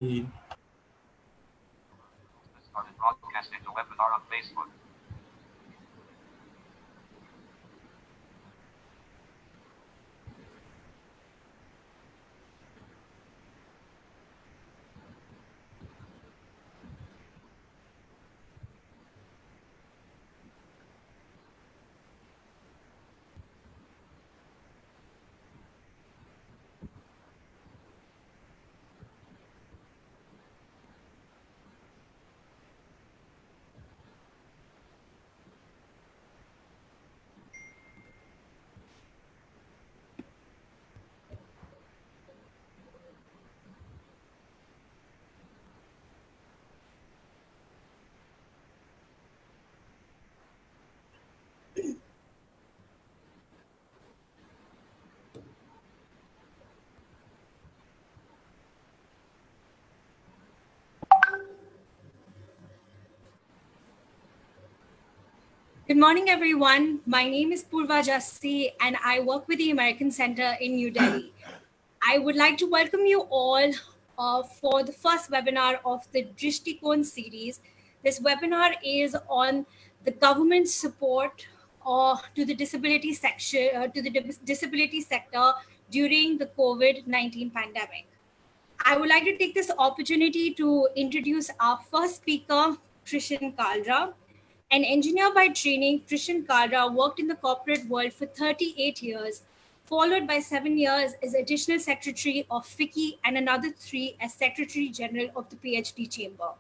Mm. Started broadcasting the webinar on Facebook. Good morning, everyone. My name is Purva Jasti, and I work with the American Center in New Delhi. I would like to welcome you all for the first webinar of the Drishtikon series. This webinar is on the government support to the disability section, disability sector during the COVID-19 pandemic. I would like to take this opportunity to introduce our first speaker, Krishan Kalra. An engineer by training, Krishan Kalra worked in the corporate world for 38 years, followed by 7 years as additional secretary of FICCI and another 3 as secretary general of the PhD chamber.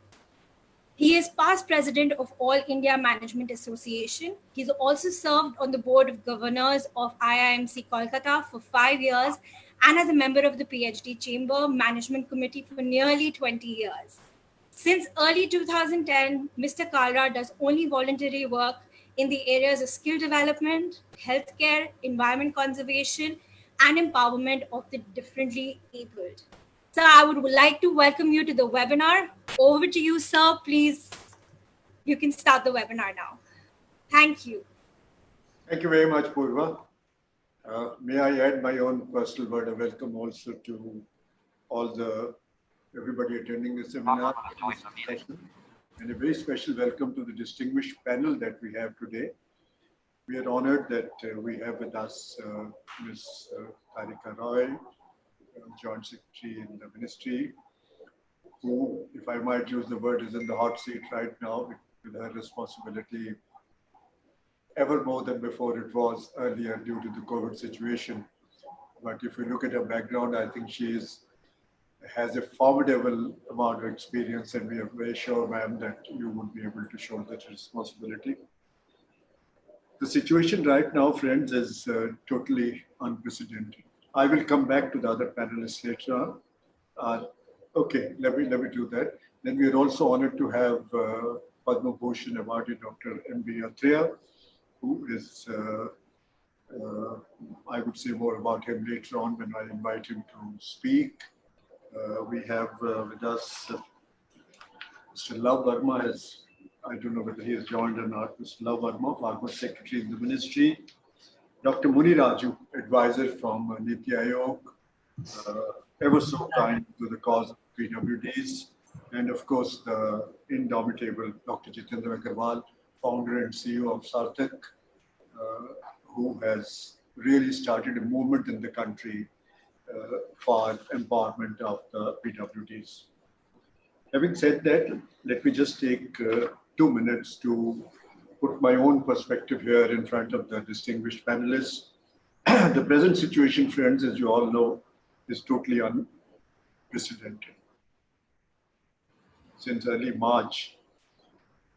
He is past president of All India Management Association. He's also served on the board of governors of IIMC Kolkata for 5 years and as a member of the PhD Chamber Management Committee for nearly 20 years. Since early 2010, Mr. Kalra does only voluntary work in the areas of skill development, healthcare, environment conservation, and empowerment of the differently abled. So I would like to welcome you to the webinar. Over to you, sir. Please, you can start the webinar now. Thank you. Thank you very much, Purva. May I add my own personal word of welcome also to everybody attending this seminar, and a very special welcome to the distinguished panel that we have today. We are honored that we have with us Ms. Tarika Roy, Joint Secretary in the Ministry, who, if I might use the word, is in the hot seat right now with her responsibility ever more than before it was earlier due to the COVID situation. But if you look at her background, I think she has a formidable amount of experience, and we are very sure, ma'am, that you would be able to show that responsibility. The situation right now, friends, is totally unprecedented. I will come back to the other panelists later on. Okay, let me do that. Then we are also honored to have Padma Bhushan awardee Dr. M.B. Athreya, who is, I would say more about him later on when I invite him to speak. We have with us Mr. Love Verma, I don't know whether he has joined or not, Mr. Love Verma, former secretary in the ministry. Dr. Muni Raju, advisor from Niti Aayog, ever so kind to the cause of PWDs. And of course, the indomitable Dr. Jitendra Agarwal, founder and CEO of Sarthak, who has really started a movement in the country for empowerment of the PWDs. Having said that, let me just take 2 minutes to put my own perspective here in front of the distinguished panelists. The present situation, friends, as you all know, is totally unprecedented. Since early March,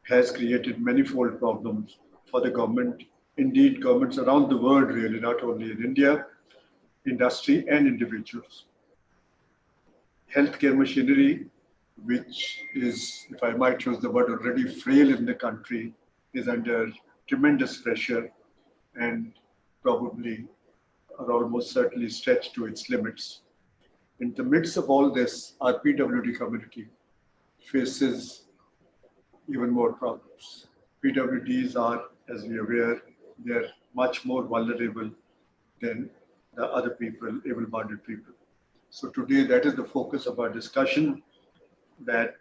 has created manifold problems for the government, indeed governments around the world really, not only in India, industry and individuals. Healthcare machinery, which is, if I might use the word, already frail in the country, is under tremendous pressure and probably or almost certainly stretched to its limits. In the midst of all this, our PWD community faces even more problems. PWDs are, as we are aware, they're much more vulnerable than the other people, able-bodied people. So today, that is the focus of our discussion. that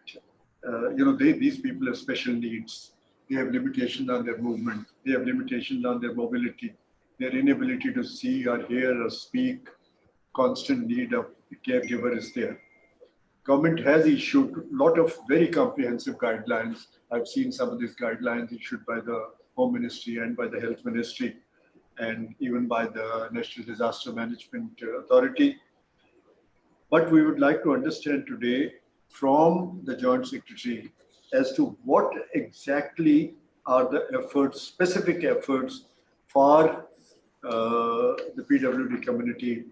these people have special needs. They have limitations on their movement. They have limitations on their mobility. Their inability to see or hear or speak. Constant need of a caregiver is there. Government has issued a lot of very comprehensive guidelines. I've seen some of these guidelines issued by the Home Ministry and by the Health Ministry and even by the National Disaster Management Authority. But we would like to understand today from the Joint Secretary as to what exactly are the efforts, specific efforts for the PWD community,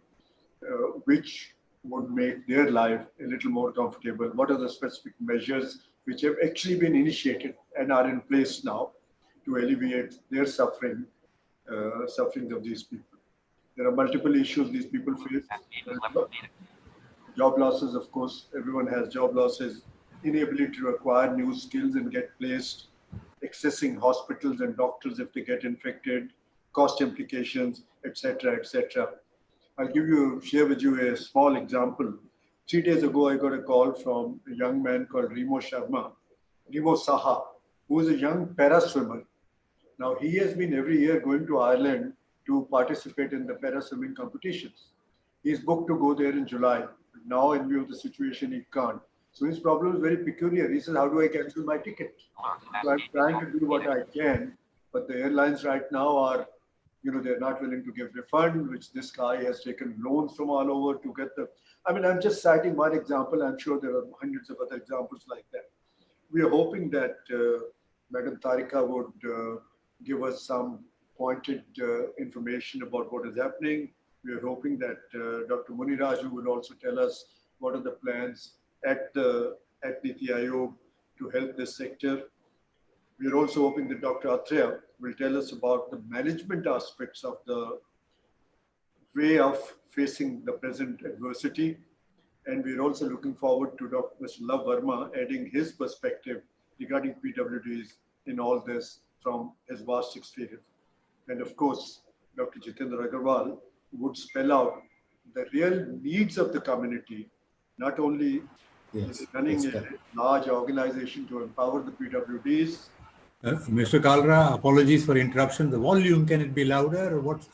which would make their life a little more comfortable. What are the specific measures which have actually been initiated and are in place now to alleviate their sufferings of these people? There are multiple issues these people face. Job losses, of course, everyone has job losses, inability to acquire new skills and get placed, accessing hospitals and doctors if they get infected, cost implications, etc., etc. I'll share with you a small example. 3 days ago, I got a call from a young man called Remo Saha, who is a young para-swimmer. Now, he has been every year going to Ireland to participate in the para-swimming competitions. He's booked to go there in July. Now, in view of the situation, he can't. So his problem is very peculiar. He says, how do I cancel my ticket? So I'm trying to do what I can, but the airlines right now are, they're not willing to give refund, which this guy has taken loans from all over to get the, I'm just citing one example. I'm sure there are hundreds of other examples like that. We are hoping that Madam Tarika would give us some pointed information about what is happening. We are hoping that Dr. Muniraju will also tell us what are the plans at Niti Aayog to help this sector. We are also hoping that Dr. Atreya will tell us about the management aspects of the way of facing the present adversity. And we're also looking forward to Dr. Mr. Love Verma adding his perspective regarding PWDs in all this from his vast experience. And of course, Dr. Jitendra Agarwal would spell out the real needs of the community, not only running a large organization to empower the PWDs. Mr. Kalra, apologies for interruption. The volume, can it be louder or what?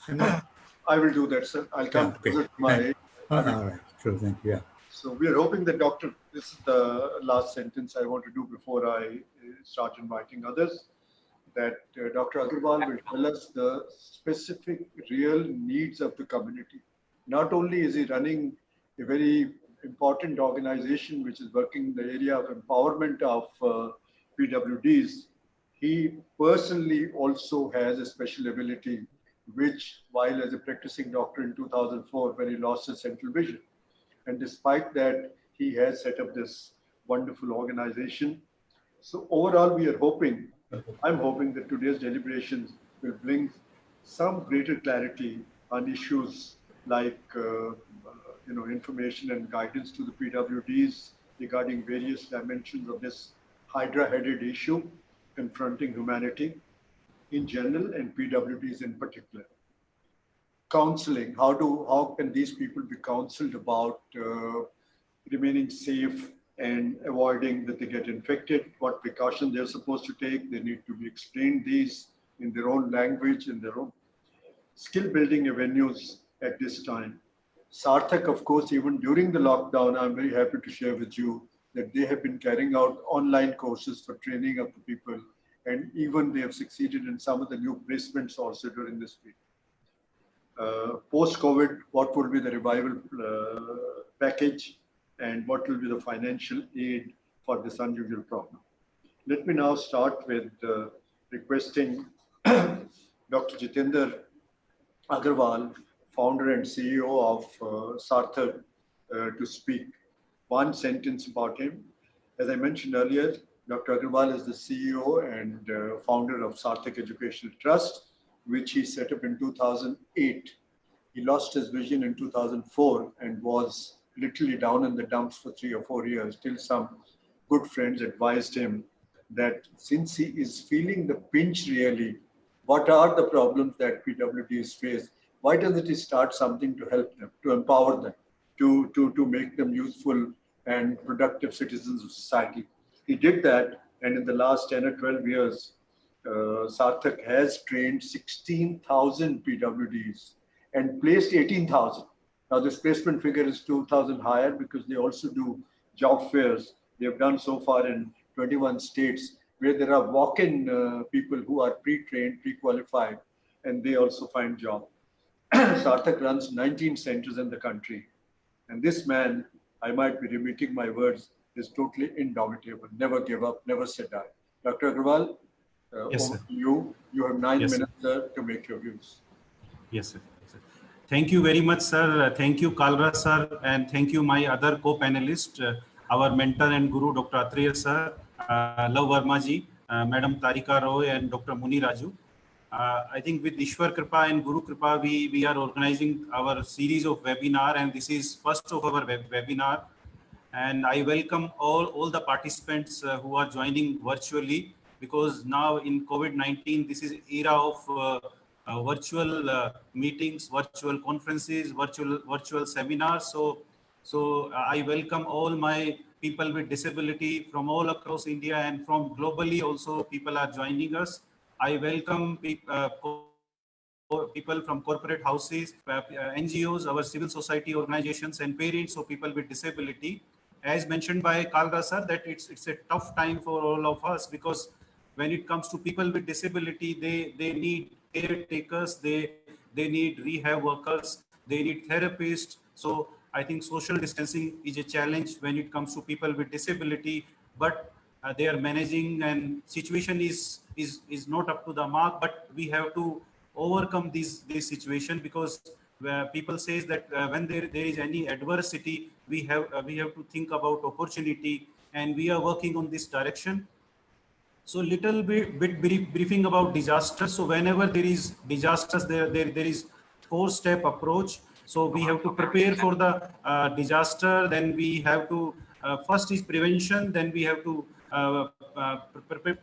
I will do that, sir. I'll come to my... all right, sure, thank you. Yeah. So we are hoping that this is the last sentence I want to do before I start inviting others, that Dr. Agarwal will tell us the specific real needs of the community. Not only is he running a very important organization which is working in the area of empowerment of PWDs, he personally also has a special ability, which while as a practicing doctor in 2004, when he lost his central vision. And despite that, he has set up this wonderful organization. So overall, we are hoping, I'm hoping that today's deliberations will bring some greater clarity on issues like information and guidance to the PWDs regarding various dimensions of this hydra-headed issue confronting humanity in general and PWDs in particular. Counseling, how can these people be counseled about remaining safe and avoiding that they get infected, what precautions they're supposed to take. They need to be explained these in their own language, in their own skill building avenues at this time. Sarthak, of course, even during the lockdown, I'm very happy to share with you that they have been carrying out online courses for training of the people, and even they have succeeded in some of the new placements also during this week. Post-COVID, what would be the revival package and what will be the financial aid for this unusual problem? Let me now start with requesting Dr. Jitendra Agarwal, founder and CEO of Sarthak, to speak. One sentence about him. As I mentioned earlier, Dr. Agarwal is the CEO and founder of Sarthak Educational Trust, which he set up in 2008. He lost his vision in 2004 and was literally down in the dumps for 3 or 4 years, till some good friends advised him that since he is feeling the pinch really, what are the problems that PWDs face? Why doesn't he start something to help them, to empower them, to make them useful and productive citizens of society. He did that, and in the last 10 or 12 years, Sarthak has trained 16,000 PWDs and placed 18,000. Now, this placement figure is 2,000 higher because they also do job fairs. They have done so far in 21 states where there are walk-in people who are pre-trained, pre-qualified, and they also find job. Sarthak runs 19 centers in the country. And this man, I might be repeating my words, is totally indomitable. Never give up, never say die. Dr. Agarwal, Yes, over sir. to you. You have 9 Yes, sir. minutes, sir, to make your views. Yes, sir. Yes, sir. Thank you very much, sir. Thank you, Kalra, sir. And thank you, my other co-panelists, our mentor and guru, Dr. Atreya, sir, Love Verma ji, Madam Tarika Roy, and Dr. Muni Raju. I think with Ishwar Kripa and Guru Kripa, we are organizing our series of webinar, and this is first of our webinar. And I welcome all the participants who are joining virtually, because now in COVID-19, this is era of virtual meetings, virtual conferences, virtual seminars. So I welcome all my people with disability from all across India, and from globally also people are joining us. I welcome people from corporate houses, NGOs, our civil society organizations, and parents of people with disability. As mentioned by Kalra sir, that it's a tough time for all of us, because when it comes to people with disability, they need caretakers, they need rehab workers, they need therapists. So I think social distancing is a challenge when it comes to people with disability, but they are managing, and situation is not up to the mark, but we have to overcome this situation, because people says that when there is any adversity, we have to think about opportunity, and we are working on this direction. So little bit briefing about disasters. So whenever there is disasters, there is 4-step approach. So we have to prepare for the disaster. Then we have to first is prevention. Then we have to prepare.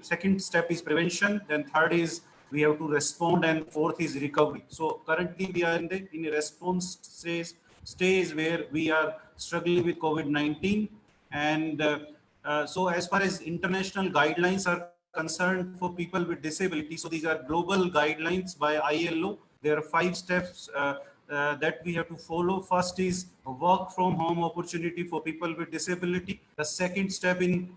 Second step is prevention. Then third is we have to respond, and fourth is recovery. So currently we are in a response stage where we are struggling with COVID-19, and so as far as international guidelines are concerned for people with disability, so these are global guidelines by ILO. There are 5 steps that we have to follow. First is work from home opportunity for people with disability. The second step in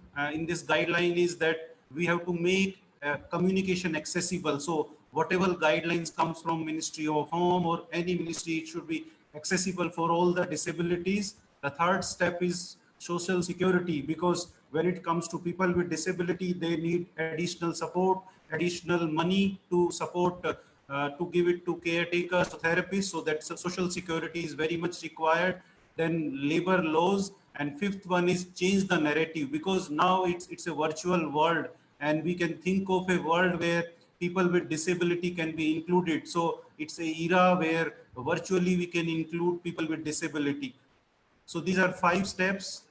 this guideline is that we have to make communication accessible. So whatever guidelines comes from Ministry of Home or any ministry, it should be accessible for all the disabilities. The third step is social security, because when it comes to people with disability, they need additional support, additional money to support, to give it to caretakers, therapists, so that social security is very much required. Then labor laws, and fifth one is change the narrative, because now it's a virtual world, and we can think of a world where people with disability can be included. So it's a era where virtually we can include people with disability. So these are 5 steps,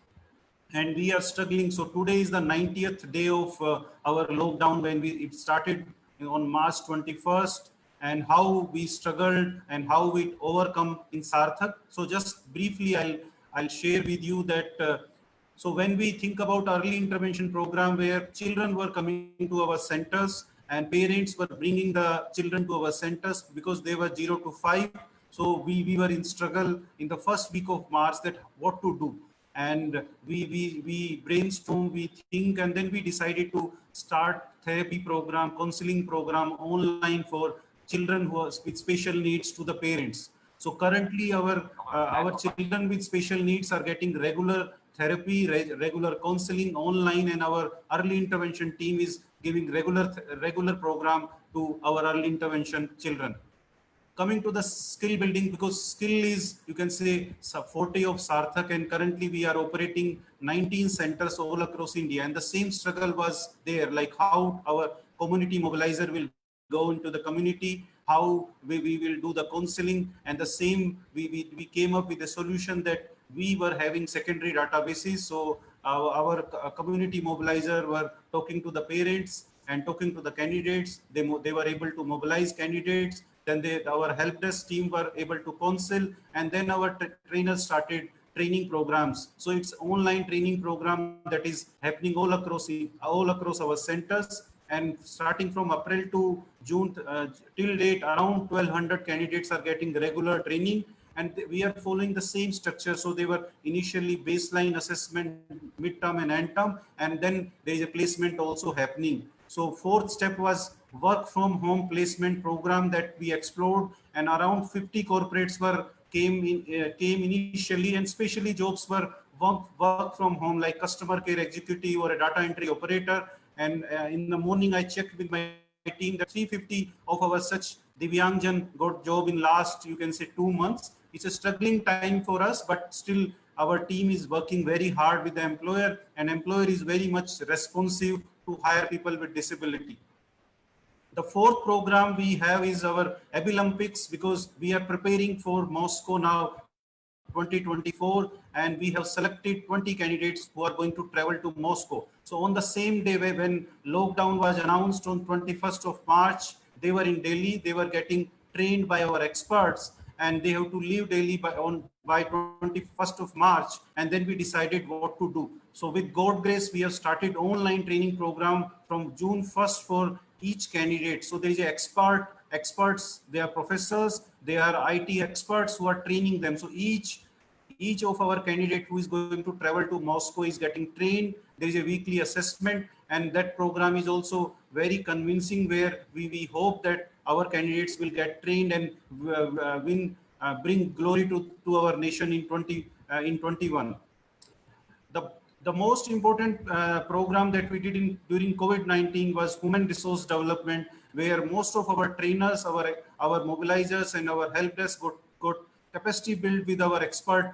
and we are struggling. So today is the 90th day of our lockdown, when it started on March 21st, and how we struggled and how we overcome in Sarthak. So just briefly, I'll share with you that so when we think about early intervention program, where children were coming to our centers and parents were bringing the children to our centers because they were 0 to 5. So we were in struggle in the first week of March that what to do. And we brainstorm, we think, and then we decided to start therapy program, counseling program online for children who are with special needs to the parents. So currently our children with special needs are getting regular therapy, regular counseling online, and our early intervention team is giving regular program to our early intervention children. Coming to the skill building, because skill is, you can say, forte of Sarthak, and currently we are operating 19 centers all across India, and the same struggle was there, like how our community mobilizer will go into the community, how we will do the counseling, and the same we came up with a solution that we were having secondary databases. So our community mobilizer were talking to the parents and talking to the candidates. They were able to mobilize candidates. Then our help desk team were able to counsel, and then our trainers started training programs. So it's online training program that is happening all across our centers. And starting from April to June till date, around 1,200 candidates are getting regular training, and we are following the same structure. So they were initially baseline assessment, midterm and end term, and then there is a placement also happening. So fourth step was work from home placement program that we explored, and around 50 corporates came initially, and especially jobs were work from home, like customer care executive or a data entry operator. And in the morning, I checked with my team that 350 of our such Divyangjan got job in last, you can say, 2 months. It's a struggling time for us, but still our team is working very hard with the employer, and employer is very much responsive to hire people with disability. The fourth program we have is our Abilympics, because we are preparing for Moscow now 2024, and we have selected 20 candidates who are going to travel to Moscow. So on the same day when lockdown was announced on 21st of March, they were in Delhi, they were getting trained by our experts, and they have to leave Delhi by 21st of March, and then we decided what to do. So with God grace, we have started online training program from June 1st for each candidate. So there is an experts, they are professors, they are IT experts who are training them. So each of our candidate who is going to travel to Moscow is getting trained. There is a weekly assessment, and that program is also very convincing, where we hope that our candidates will get trained and bring glory to our nation in 21. The most important program that we did during COVID-19 was human resource development, where most of our trainers, our mobilizers, and our help desk got capacity built with our expert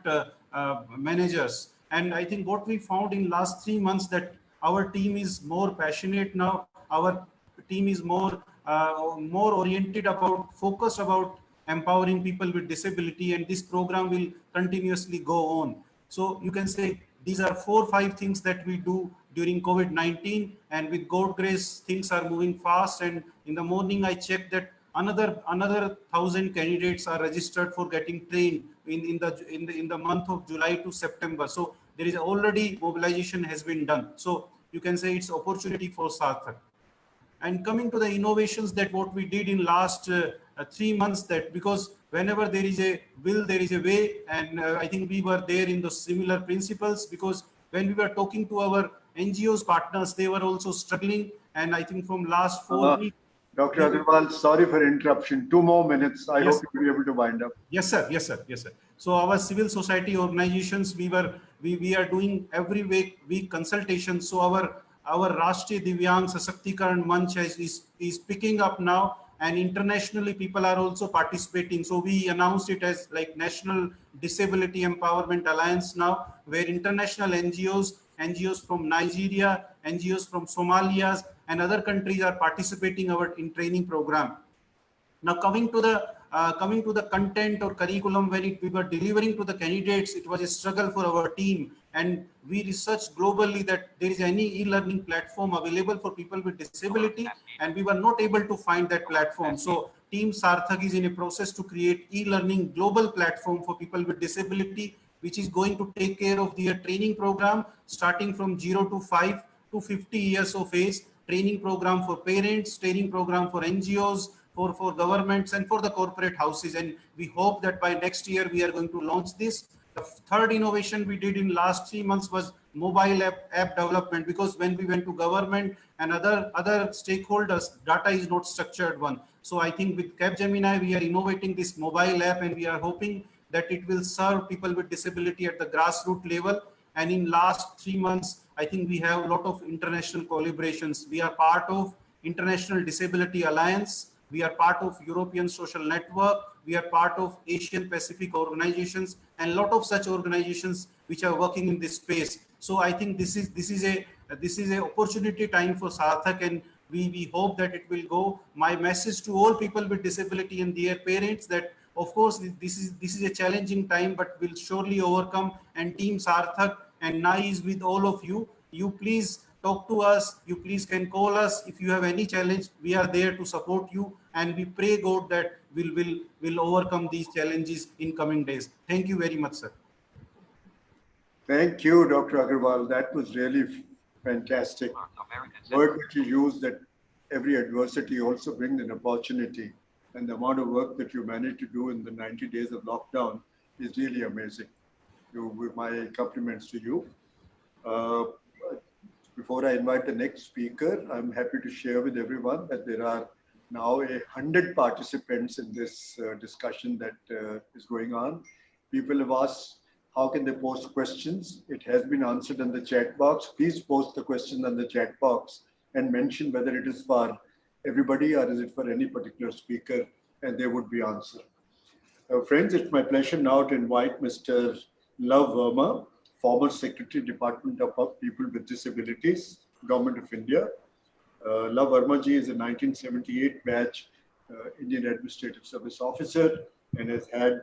managers. And I think what we found in last 3 months, that our team is more passionate now. Our team is more oriented focused about empowering people with disability, and this program will continuously go on. So you can say these are 4 or 5 things that we do during COVID-19, and with God grace, things are moving fast. And in the morning, I checked that another 1,000 candidates are registered for getting trained in the month of July to September. So there is already mobilization has been done. So you can say it's opportunity for Sarthak. And coming to the innovations, that what we did in last 3 months, that because whenever there is a will, there is a way. And I think we were there in the similar principles, because when we were talking to our NGOs partners, they were also struggling. And I think from last 4 weeks. Dr. Agarwal, sorry for interruption. 2 more minutes. I hope you'll be able to wind up. Yes, sir. Yes, sir. Yes, sir. So our civil society organizations, we are doing every week consultations. So our Rashtriya Divyang Sashaktikarn Manch is picking up now, and internationally people are also participating. So we announced it as like National Disability Empowerment Alliance now, where international NGOs from Nigeria, NGOs from Somalia, and other countries are participating in training program. Now coming to the content or curriculum, when we were delivering to the candidates, it was a struggle for our team, and we researched globally that there is any e-learning platform available for people with disability, and we were not able to find that platform. So Team Sarthak is in a process to create e-learning global platform for people with disability, which is going to take care of their training program starting from 0 to 5 to 50 years of age, training program for parents, training program for NGOs, for governments, and for the corporate houses. And we hope that by next year we are going to launch this. The third innovation we did in last 3 months was mobile app development, because when we went to government and other stakeholders, data is not structured one. So I think with Capgemini, we are innovating this mobile app, and we are hoping that it will serve people with disability at the grassroots level. And in last 3 months, I think we have a lot of international collaborations. We are part of International Disability Alliance. We are part of European Social Network. We are part of Asian Pacific organizations, and a lot of such organizations which are working in this space. So I think this is a opportunity time for Sarthak, and we hope that it will go. My message to all people with disability and their parents, that of course this is a challenging time, but we'll surely overcome. And Team Sarthak and NAI is with all of you. You please talk to us. You please can call us if you have any challenge. We are there to support you, and we pray God that we'll overcome these challenges in coming days. Thank you very much, sir. Thank you, Dr. Agarwal. That was really fantastic. American Word Center. that you used, that every adversity also brings an opportunity. And the amount of work that you managed to do in the 90 days of lockdown is really amazing. With my compliments to you. Uh, Before I invite the next speaker, I'm happy to share with everyone that there are now 100 participants in this discussion that is going on. People have asked, how can they post questions? It has been answered in the chat box. Please post the question in the chat box and mention whether it is for everybody or is it for any particular speaker, and they would be answered. Friends, it's my pleasure now to invite Mr. Love Verma, former Secretary, Department of People with Disabilities, Government of India. Love Verma ji is a 1978 batch Indian Administrative Service officer and has had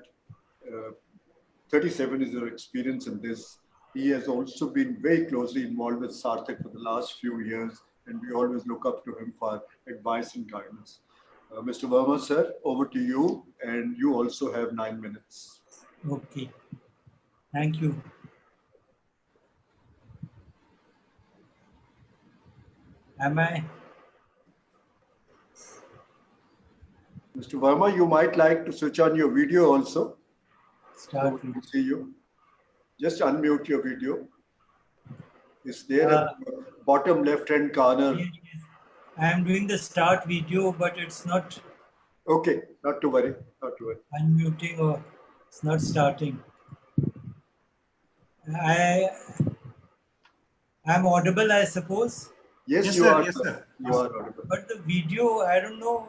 37 years of experience in this. He has also been very closely involved with Sarthak for the last few years, and we always look up to him for advice and guidance. Mr. Verma, sir, over to you, and you also have 9 minutes. Okay, thank you. Am I? Mr. Verma, you might like to switch on your video also. Start So we with. can see you. Just unmute your video. It's there at the bottom left-hand corner. I am doing the start video, but it's not Okay, not to worry, not to worry. unmuting or it's not starting. I'm audible, I suppose, Yes, Yes, you sir. are. Yes, sir. You are audible. but the video, I don't know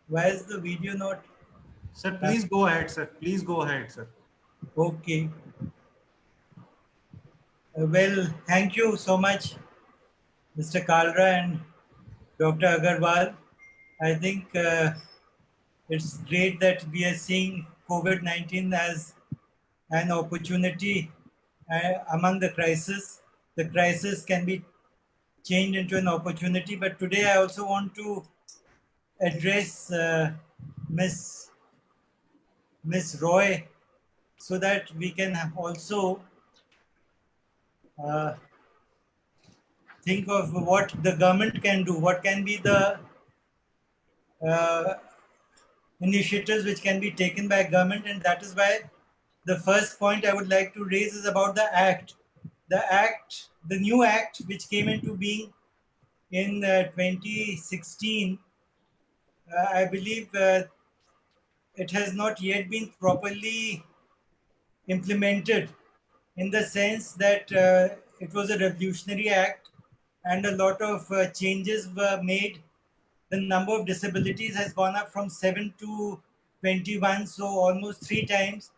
why is the video not Sir, please go ahead, sir. Please go ahead, sir. okay. Well, thank you so much, Mr. Kalra and Dr. Agarwal. I think it's great that we are seeing COVID-19 as an opportunity among the crisis. The crisis can be changed into an opportunity, but today I also want to address Miss Roy so that we can also think of what the government can do, what can be the initiatives which can be taken by government, and that is why the first point I would like to raise is about the act. The new act which came into being in 2016, I believe it has not yet been properly implemented in the sense that it was a revolutionary act and a lot of changes were made. The number of disabilities has gone up from 7 to 21, so almost 3 times.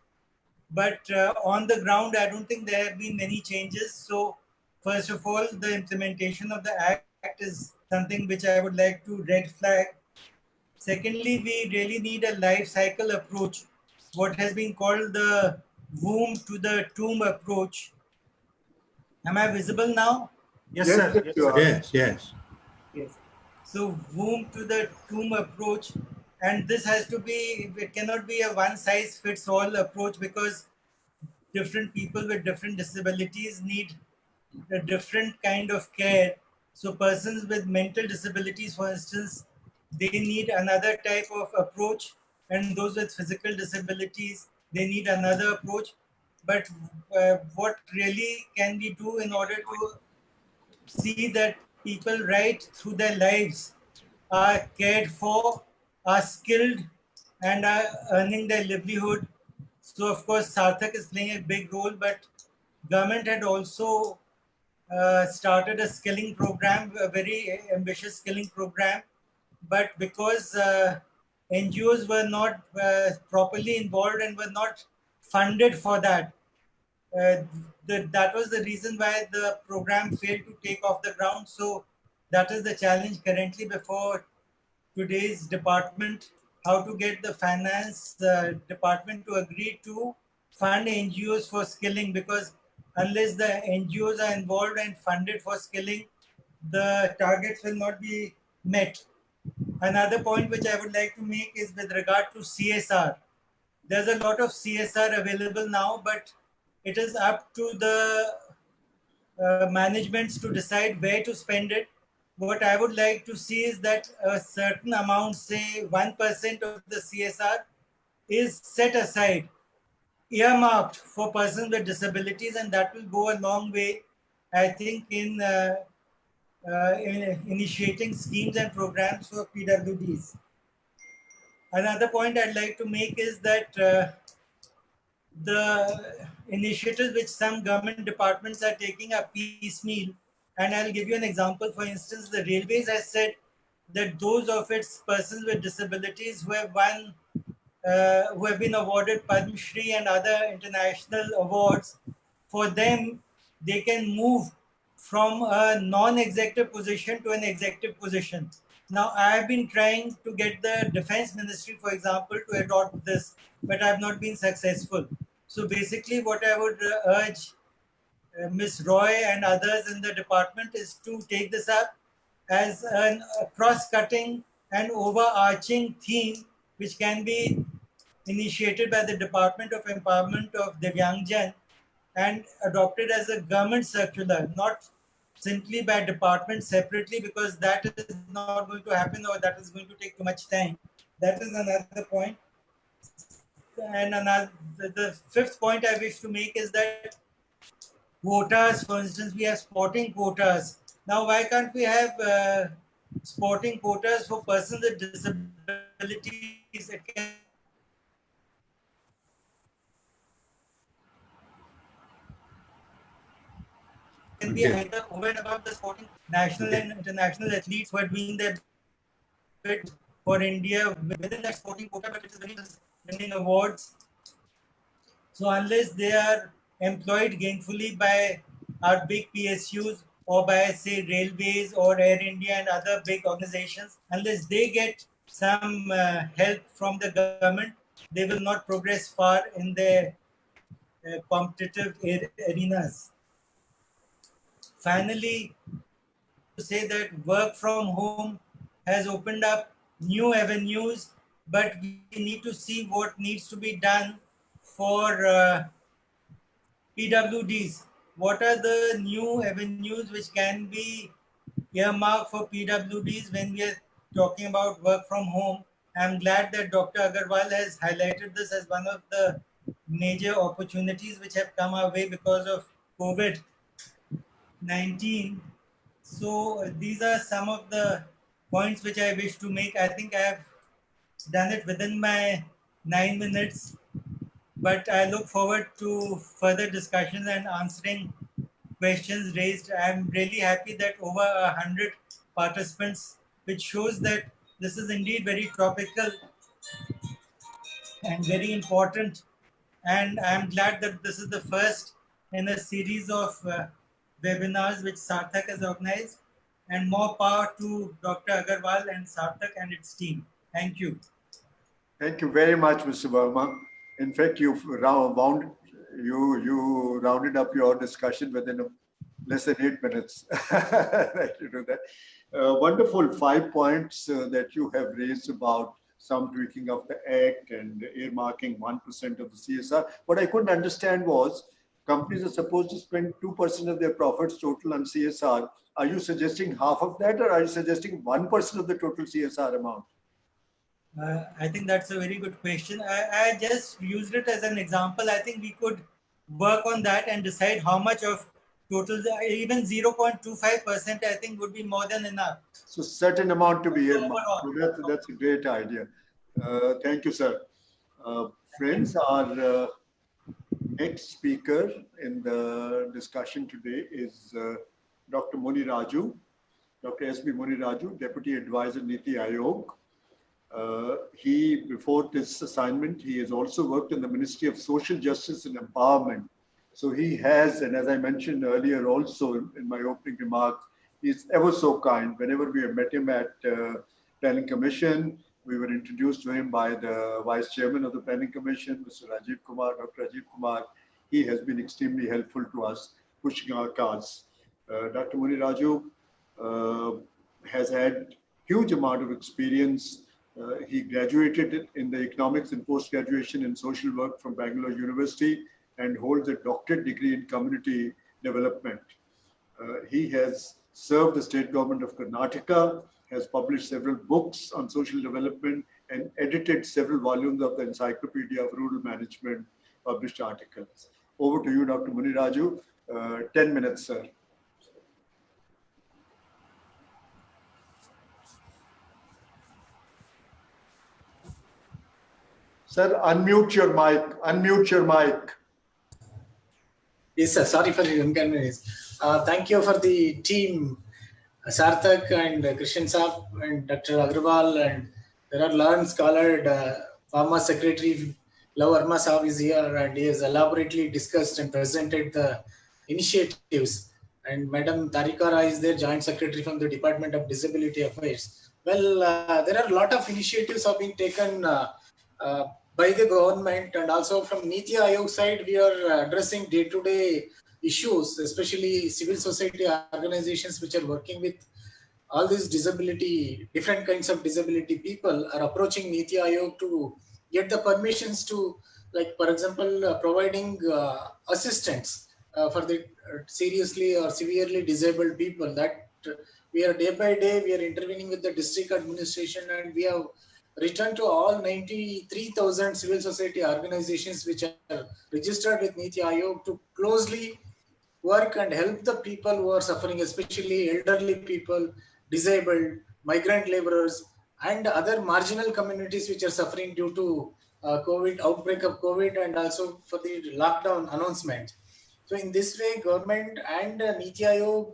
But on the ground, I don't think there have been many changes. So first of all, the implementation of the act is something which I would like to red flag. Secondly, we really need a life cycle approach, what has been called the womb to the tomb approach. Am I visible now? Yes, Yes, sir. yes, Yes, you sir. are. Yes, yes. Yes. So womb to the tomb approach, and this has to be, it cannot be a one size fits all approach because different people with different disabilities need a different kind of care. So persons with mental disabilities, for instance, they need another type of approach, and those with physical disabilities, they need another approach. But what really can we do in order to see that people right through their lives are cared for, are skilled, and are earning their livelihood? So of course, Sarthak is playing a big role, but government had also started a skilling program, a very ambitious skilling program. But because NGOs were not properly involved and were not funded for that, that was the reason why the program failed to take off the ground. So that is the challenge currently before today's department, how to get the finance department to agree to fund NGOs for skilling, because unless the NGOs are involved and funded for skilling, the targets will not be met. Another point which I would like to make is with regard to CSR. There's a lot of CSR available now, but it is up to the managements to decide where to spend it. What I would like to see is that a certain amount, say 1% of the CSR, is set aside, earmarked for persons with disabilities, and that will go a long way, I think, in initiating schemes and programs for PWDs. Another point I'd like to make is that the initiatives which some government departments are taking are piecemeal. And I'll give you an example. For instance, the Railways has said that those of its persons with disabilities who have who have been awarded Padma Shri and other international awards, for them, they can move from a non-executive position to an executive position. Now, I have been trying to get the Defense Ministry, for example, to adopt this, but I have not been successful. So basically, what I would urge Ms. Roy and others in the department is to take this up as a cross-cutting and overarching theme, which can be initiated by the Department of Empowerment of Divyangjan and adopted as a government circular, not simply by department separately, because that is not going to happen or that is going to take too much time. That is another point. And the fifth point I wish to make is that quotas, for instance, we have sporting quotas. Now, why can't we have sporting quotas for persons with disabilities? It can be either over and above the sporting national and international athletes who are doing their bit for India within that sporting quota, but it is winning awards. So unless they are employed gainfully by our big PSUs or by, say, Railways or Air India and other big organizations, unless they get some help from the government, they will not progress far in their competitive arenas. Finally, to say that work from home has opened up new avenues, but we need to see what needs to be done for PWDs. What are the new avenues which can be earmarked for PWDs when we are talking about work from home? I'm glad that Dr. Agarwal has highlighted this as one of the major opportunities which have come our way because of COVID-19. So these are some of the points which I wish to make. I think I have done it within my 9 minutes, but I look forward to further discussions and answering questions raised. I'm really happy that over 100 participants, which shows that this is indeed very topical and very important. And I'm glad that this is the first in a series of webinars which Sarthak has organized. And more power to Dr. Agarwal and Sarthak and its team. Thank you. Thank you very much, Mr. Verma. In fact, you rounded up your discussion within less than 8 minutes. You do that. Wonderful 5 points that you have raised about some tweaking of the act and earmarking 1% of the CSR. What I couldn't understand was companies are supposed to spend 2% of their profits total on CSR. Are you suggesting half of that, or are you suggesting 1% of the total CSR amount? I think that's a very good question. I just used it as an example. I think we could work on that and decide how much of total, even 0.25%, I think would be more than enough. So certain amount to be earmarked. So that's a great idea. Thank you, sir. Friends, our next speaker in the discussion today is Dr. Muni Raju, Dr. S.B. Muni Raju, Deputy Advisor, Niti Aayog. Before this assignment, he has also worked in the Ministry of Social Justice and Empowerment. So he has, and as I mentioned earlier also in my opening remarks, he's ever so kind. Whenever we have met him at Planning Commission, we were introduced to him by the Vice Chairman of the Planning Commission, Mr. Rajiv Kumar, Dr. Rajiv Kumar. He has been extremely helpful to us, pushing our cause. Dr. Muni Raju has had huge amount of experience. He graduated in the economics and post-graduation in social work from Bangalore University and holds a doctorate degree in community development. He has served the state government of Karnataka, has published several books on social development, and edited several volumes of the Encyclopedia of Rural Management, published articles. Over to you, Dr. Muniraju. 10 minutes, sir. Sir, unmute your mic. Unmute your mic. Yes, sir. Sorry for the inconvenience. Thank you for the team, Sarthak and Krishan Saab and Dr. Agrawal, and there are learned scholar, Pharma Secretary Love Arma Saab is here, and he has elaborately discussed and presented the initiatives. And Madam Tarikara is there, Joint Secretary from the Department of Disability Affairs. Well, there are a lot of initiatives have been taken by the government, and also from Niti Aayog side, we are addressing day-to-day issues, especially civil society organizations which are working with all these disability, different kinds of disability people are approaching Niti Aayog to get the permissions to, like, for example, providing assistance for the seriously or severely disabled people. That we are day by day, we are intervening with the district administration, and we have returned to all 93,000 civil society organizations which are registered with Niti Aayog to closely work and help the people who are suffering, especially elderly people, disabled, migrant laborers, and other marginal communities which are suffering due to COVID, outbreak of COVID, and also for the lockdown announcement. So in this way, government and Niti Aayog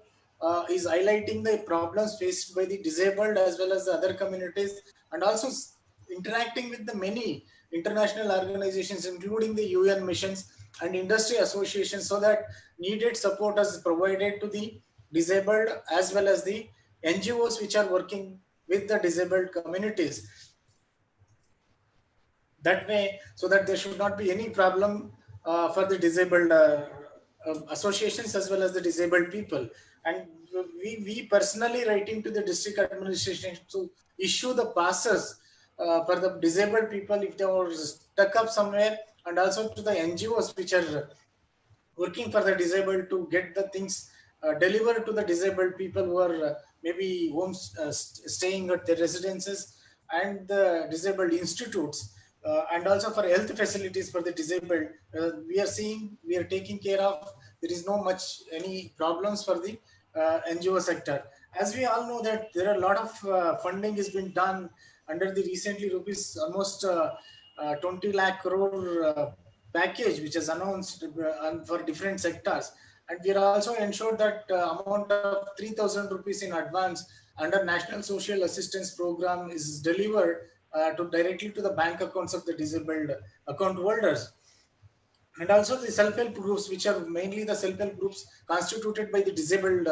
is highlighting the problems faced by the disabled as well as the other communities, and also interacting with the many international organizations, including the UN missions and industry associations, so that needed support is provided to the disabled as well as the NGOs which are working with the disabled communities. That way, so that there should not be any problem for the disabled associations as well as the disabled people. And we personally writing to the district administration to issue the passes for the disabled people if they were stuck up somewhere, and also to the NGOs which are working for the disabled to get the things delivered to the disabled people who are maybe homes staying at their residences, and the disabled institutes, and also for health facilities for the disabled. We are taking care of. There is no much any problems for the NGO sector. As we all know that there are a lot of funding has been done under the recently rupees almost 20 lakh crore package which is announced for different sectors, and we are also ensured that amount of 3,000 rupees in advance under National Social Assistance Program is delivered directly to the bank accounts of the disabled account holders. And also the self-help groups, which are mainly the self-help groups constituted by the disabled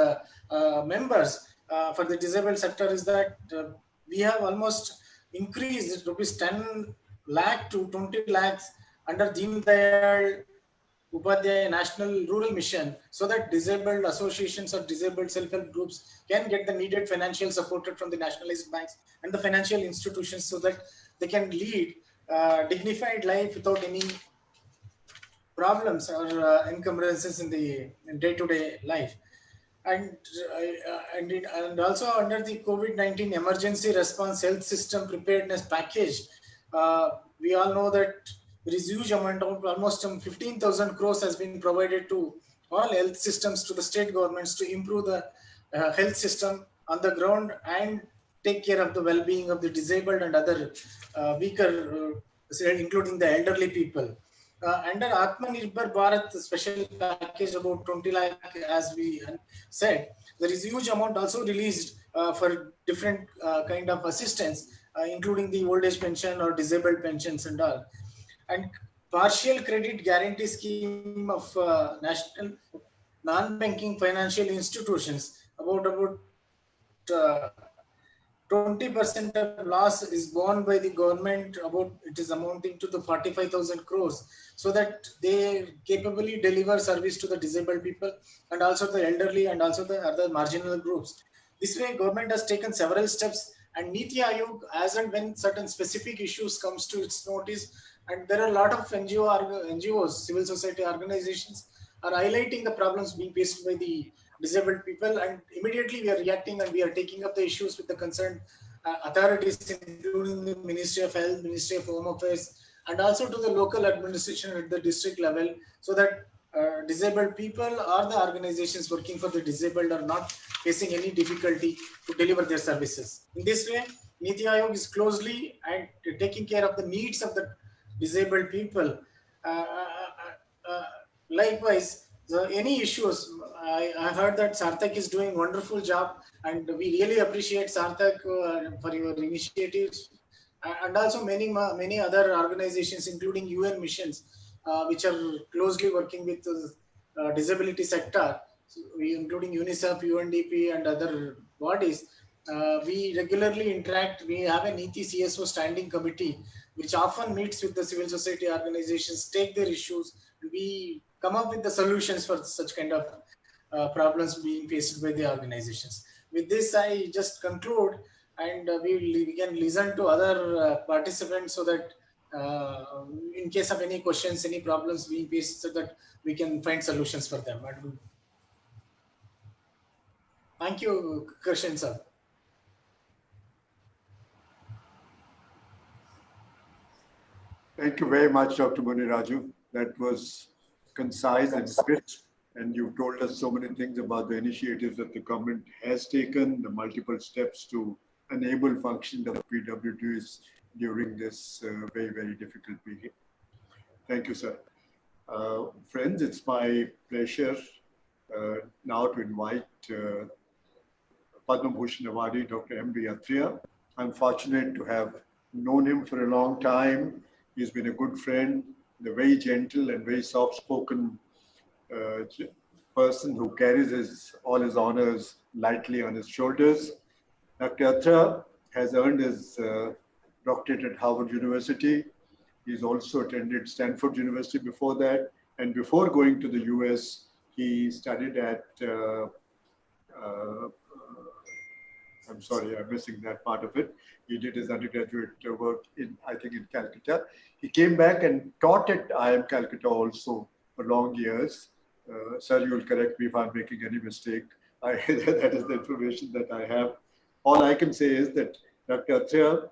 members for the disabled sector, is that we have almost increased rupees 10 lakh to 20 lakhs under Deen Dayal Upadhyaya National Rural Mission, so that disabled associations or disabled self-help groups can get the needed financial support from the nationalized banks and the financial institutions, so that they can lead dignified life without any problems or encumbrances in the day-to-day life. And also under the COVID-19 emergency response health system preparedness package, we all know that there is huge amount of almost 15,000 crores has been provided to all health systems, to the state governments, to improve the health system on the ground and take care of the well-being of the disabled and other weaker, including the elderly people. Under Atmanirbhar Bharat special package, about 20 lakh, as we said, there is huge amount also released for different kind of assistance, including the old age pension or disabled pensions and all. And partial credit guarantee scheme of national non-banking financial institutions, about 20% of loss is borne by the government, it is amounting to the 45,000 crores, so that they capably deliver service to the disabled people and also the elderly and also the other marginal groups. This way, government has taken several steps, and Niti Aayog, as and when certain specific issues comes to its notice, And there are a lot of NGOs, civil society organizations are highlighting the problems being faced by the disabled people, and immediately we are reacting and we are taking up the issues with the concerned authorities, including the Ministry of Health, Ministry of Home Affairs, and also to the local administration at the district level, so that disabled people or the organizations working for the disabled are not facing any difficulty to deliver their services. In this way, Niti Aayog is closely and taking care of the needs of the disabled people. Likewise, any issues, I heard that Sarthak is doing a wonderful job, and we really appreciate Sarthak for your initiatives, and also many other organizations, including UN missions, which are closely working with the disability sector, including UNICEF, UNDP, and other bodies. We regularly interact. We have a NITI CSO standing committee, which often meets with the civil society organizations, take their issues. We come up with the solutions for such kind of problems being faced by the organizations. With this, I just conclude, and we can listen to other participants, so that in case of any questions, any problems being faced, so that we can find solutions for them. Thank you, Krishan sir. Thank you very much, Dr. Muniraju. That was concise and crisp, and you've told us so many things about the initiatives that the government has taken, the multiple steps to enable function of PWDs during this very, very difficult period. Thank you, sir. Friends, it's my pleasure now to invite Padma Bhushan Awardee, Dr. M.B. Athreya. I'm fortunate to have known him for a long time. He's been a good friend, a very gentle and very soft-spoken person who carries all his honors lightly on his shoulders. Dr. Athreya has earned his doctorate at Harvard University. He's also attended Stanford University before that. And before going to the US, he studied at, I'm sorry, I'm missing that part of it. He did his undergraduate work in, I think, in Calcutta. He came back and taught at IIM Calcutta also for long years. Sir, you'll correct me if I'm making any mistake. That is the information that I have. All I can say is that Dr. Athreya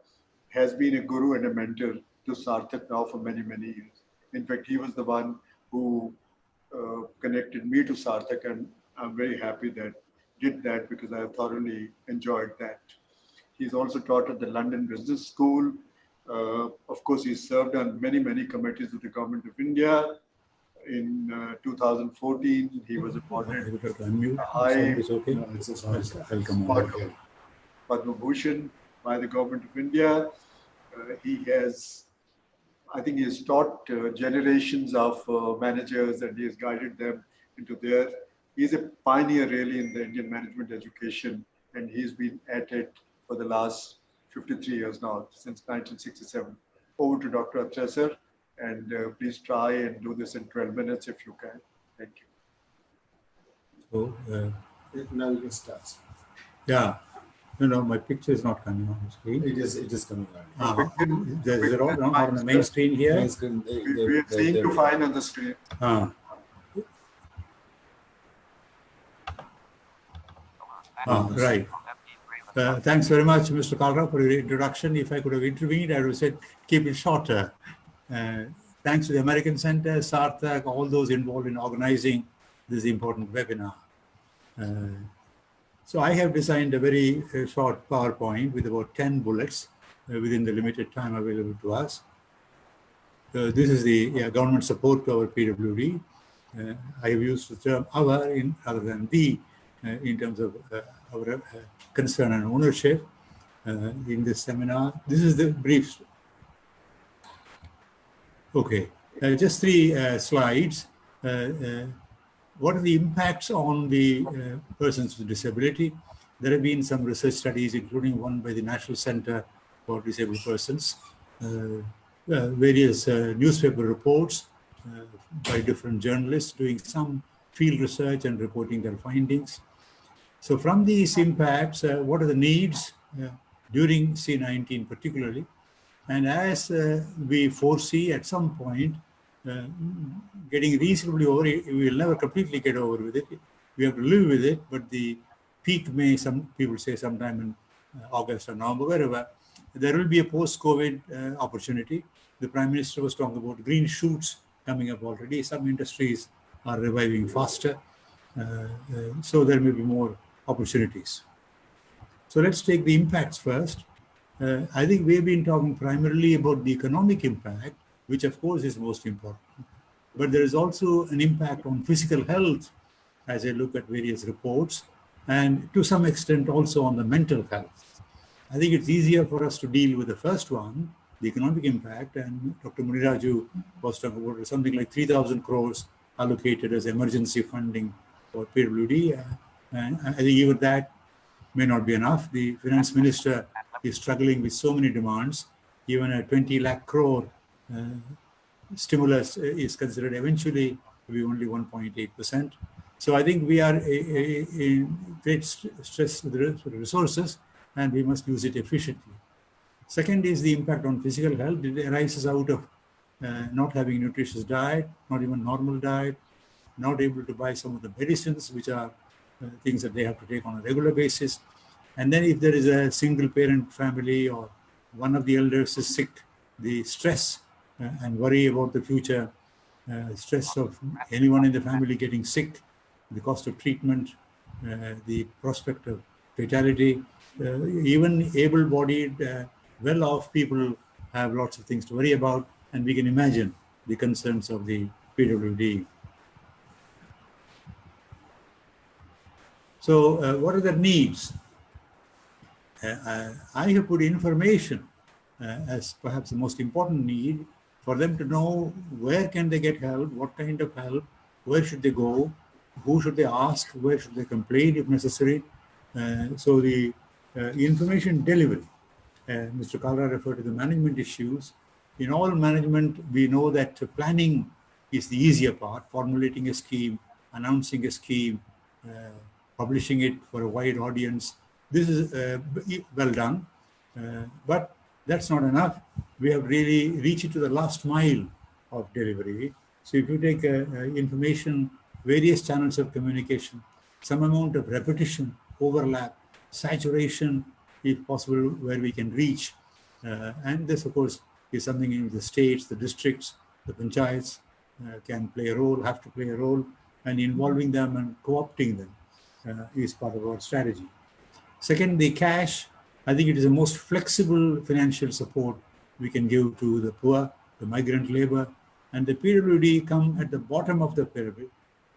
has been a guru and a mentor to Sarthak now for many, many years. In fact, he was the one who connected me to Sarthak, and I'm very happy that did that, because I thoroughly enjoyed that. He's also taught at the London Business School. Of course, he's served on many, many committees of the Government of India. In 2014, he was appointed high Padma Bhushan by the Government of India. He has, I think he has taught generations of managers, and he has guided them into their, he's a pioneer really in the Indian management education, and he's been at it for the last 53 years now, since 1967. Over to Dr. Athreya, sir, and please try and do this in 12 minutes if you can. Thank you. So, now you can start. yeah, no, my picture is not coming on the screen. It is coming on. They're all on the main screen here. Main screen, We are seeing you fine on the screen. Right. Thanks very much, Mr. Kalra, for your introduction. If I could have intervened, I would have said, keep it shorter. Thanks to the American Center, Sarthak, all those involved in organizing this important webinar. So I have designed a very short PowerPoint with about 10 bullets within the limited time available to us. This is the government support to our PWD. I have used the term our rather than the in terms of our concern and ownership in this seminar. This is the brief. Okay, just 3 slides. What are the impacts on the persons with disability? There have been some research studies, including one by the National Center for Disabled Persons, various newspaper reports by different journalists doing some field research and reporting their findings. So from these impacts, what are the needs during C19 particularly? And as we foresee at some point, uh, getting reasonably over it, we will never completely get over with it. We have to live with it, but the peak may, some people say, sometime in August or November, wherever. There will be a post-COVID opportunity. The Prime Minister was talking about green shoots coming up already. Some industries are reviving faster. So there may be more opportunities. So let's take the impacts first. I think we've been talking primarily about the economic impact, which of course is most important. But there is also an impact on physical health as I look at various reports, and to some extent also on the mental health. I think it's easier for us to deal with the first one, the economic impact, and Dr. Muniraju was talking about something like 3,000 crores allocated as emergency funding for PWD. And I think even that may not be enough. The finance minister is struggling with so many demands. Even a 20 lakh crore stimulus is considered eventually to be only 1.8%. So I think we are in great stress with the resources, and we must use it efficiently. Second is the impact on physical health. It arises out of not having nutritious diet, not even normal diet, not able to buy some of the medicines, which are things that they have to take on a regular basis. And then if there is a single parent family or one of the elders is sick, the stress and worry about the future, stress of anyone in the family getting sick, the cost of treatment, the prospect of fatality, even able-bodied, well-off people have lots of things to worry about, and we can imagine the concerns of the PWD. So what are the needs? I have put information as perhaps the most important need for them to know where can they get help, what kind of help, where should they go, who should they ask, where should they complain if necessary. So the information delivery, Mr. Kalra referred to the management issues. In all management, we know that planning is the easier part, formulating a scheme, announcing a scheme, publishing it for a wide audience. This is well done, but that's not enough. We have really reached to the last mile of delivery. So if you take information, various channels of communication, some amount of repetition, overlap, saturation, if possible, where we can reach. And this, of course, is something in the states, the districts, the panchayats can play a role, have to play a role, and involving them and co-opting them is part of our strategy. Second, the cash. I think it is the most flexible financial support we can give to the poor, the migrant labor, and the PWD come at the bottom of the pyramid,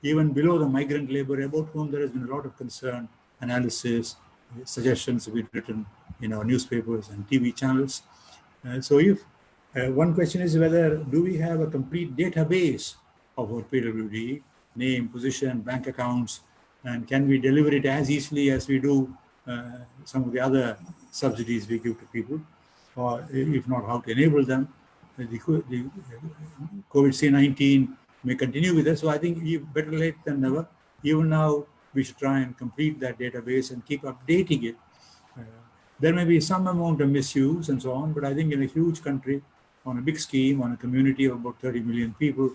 even below the migrant labor, about whom there has been a lot of concern, analysis, suggestions have been written in our newspapers and TV channels. So if one question is whether do we have a complete database of our PWD, name, position, bank accounts, and can we deliver it as easily as we do some of the other subsidies we give to people, or if not, how to enable them. The COVID-19 may continue with us, so I think better late than never. Even now, we should try and complete that database and keep updating it. There may be some amount of misuse and so on, but I think in a huge country, on a big scheme, on a community of about 30 million people,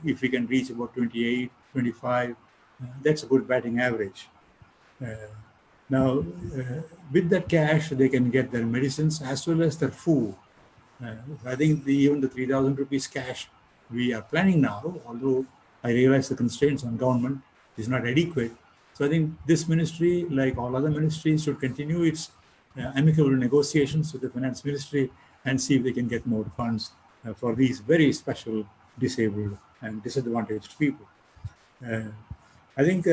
if we can reach about 28, 25, that's a good batting average. Now, with that cash, they can get their medicines as well as their food. I think even the 3,000 rupees cash we are planning now, although I realize the constraints on government is not adequate. So I think this ministry, like all other ministries, should continue its amicable negotiations with the finance ministry and see if they can get more funds for these very special disabled and disadvantaged people. I think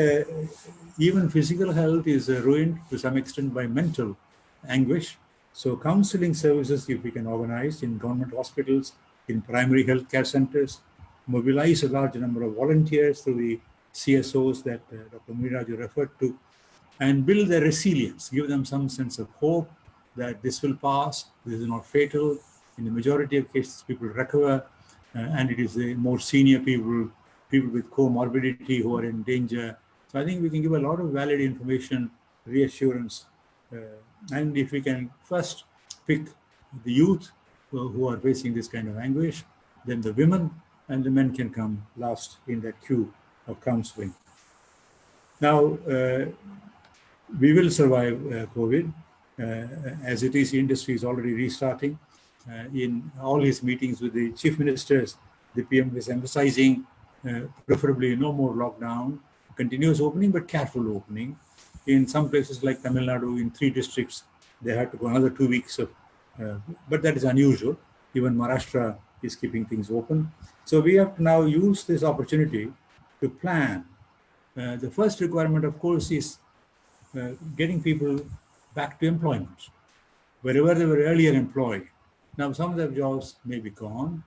even physical health is ruined to some extent by mental anguish. So counseling services, if we can organize in government hospitals, in primary health care centers, mobilize a large number of volunteers through the CSOs that Dr. Muniraju referred to, and build their resilience, give them some sense of hope that this will pass, this is not fatal. In the majority of cases, people recover, and it is the more senior people with comorbidity who are in danger. So I think we can give a lot of valid information, reassurance, and if we can first pick the youth who are facing this kind of anguish, then the women, and the men can come last in that queue of counseling. Now, we will survive COVID. As it is, industry is already restarting. In all his meetings with the chief ministers, the PM is emphasizing preferably no more lockdown, continuous opening, but careful opening. In some places like Tamil Nadu, in 3 districts, they had to go another 2 weeks of, but that is unusual. Even Maharashtra is keeping things open. So we have to now use this opportunity to plan. The first requirement, of course, is getting people back to employment, wherever they were earlier employed. Now, some of their jobs may be gone,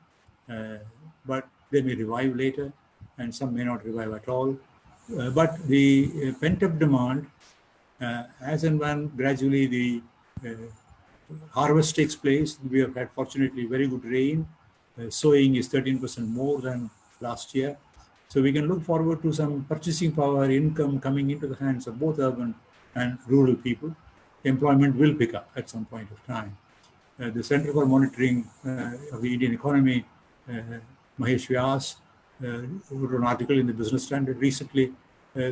but they may revive later, and some may not revive at all. But the pent-up demand, as and when gradually the harvest takes place, we have had fortunately very good rain. Sowing is 13% more than last year. So we can look forward to some purchasing power, income coming into the hands of both urban and rural people. Employment will pick up at some point of time. The Center for Monitoring of the Indian Economy, Mahesh Vyas, wrote an article in the Business Standard recently,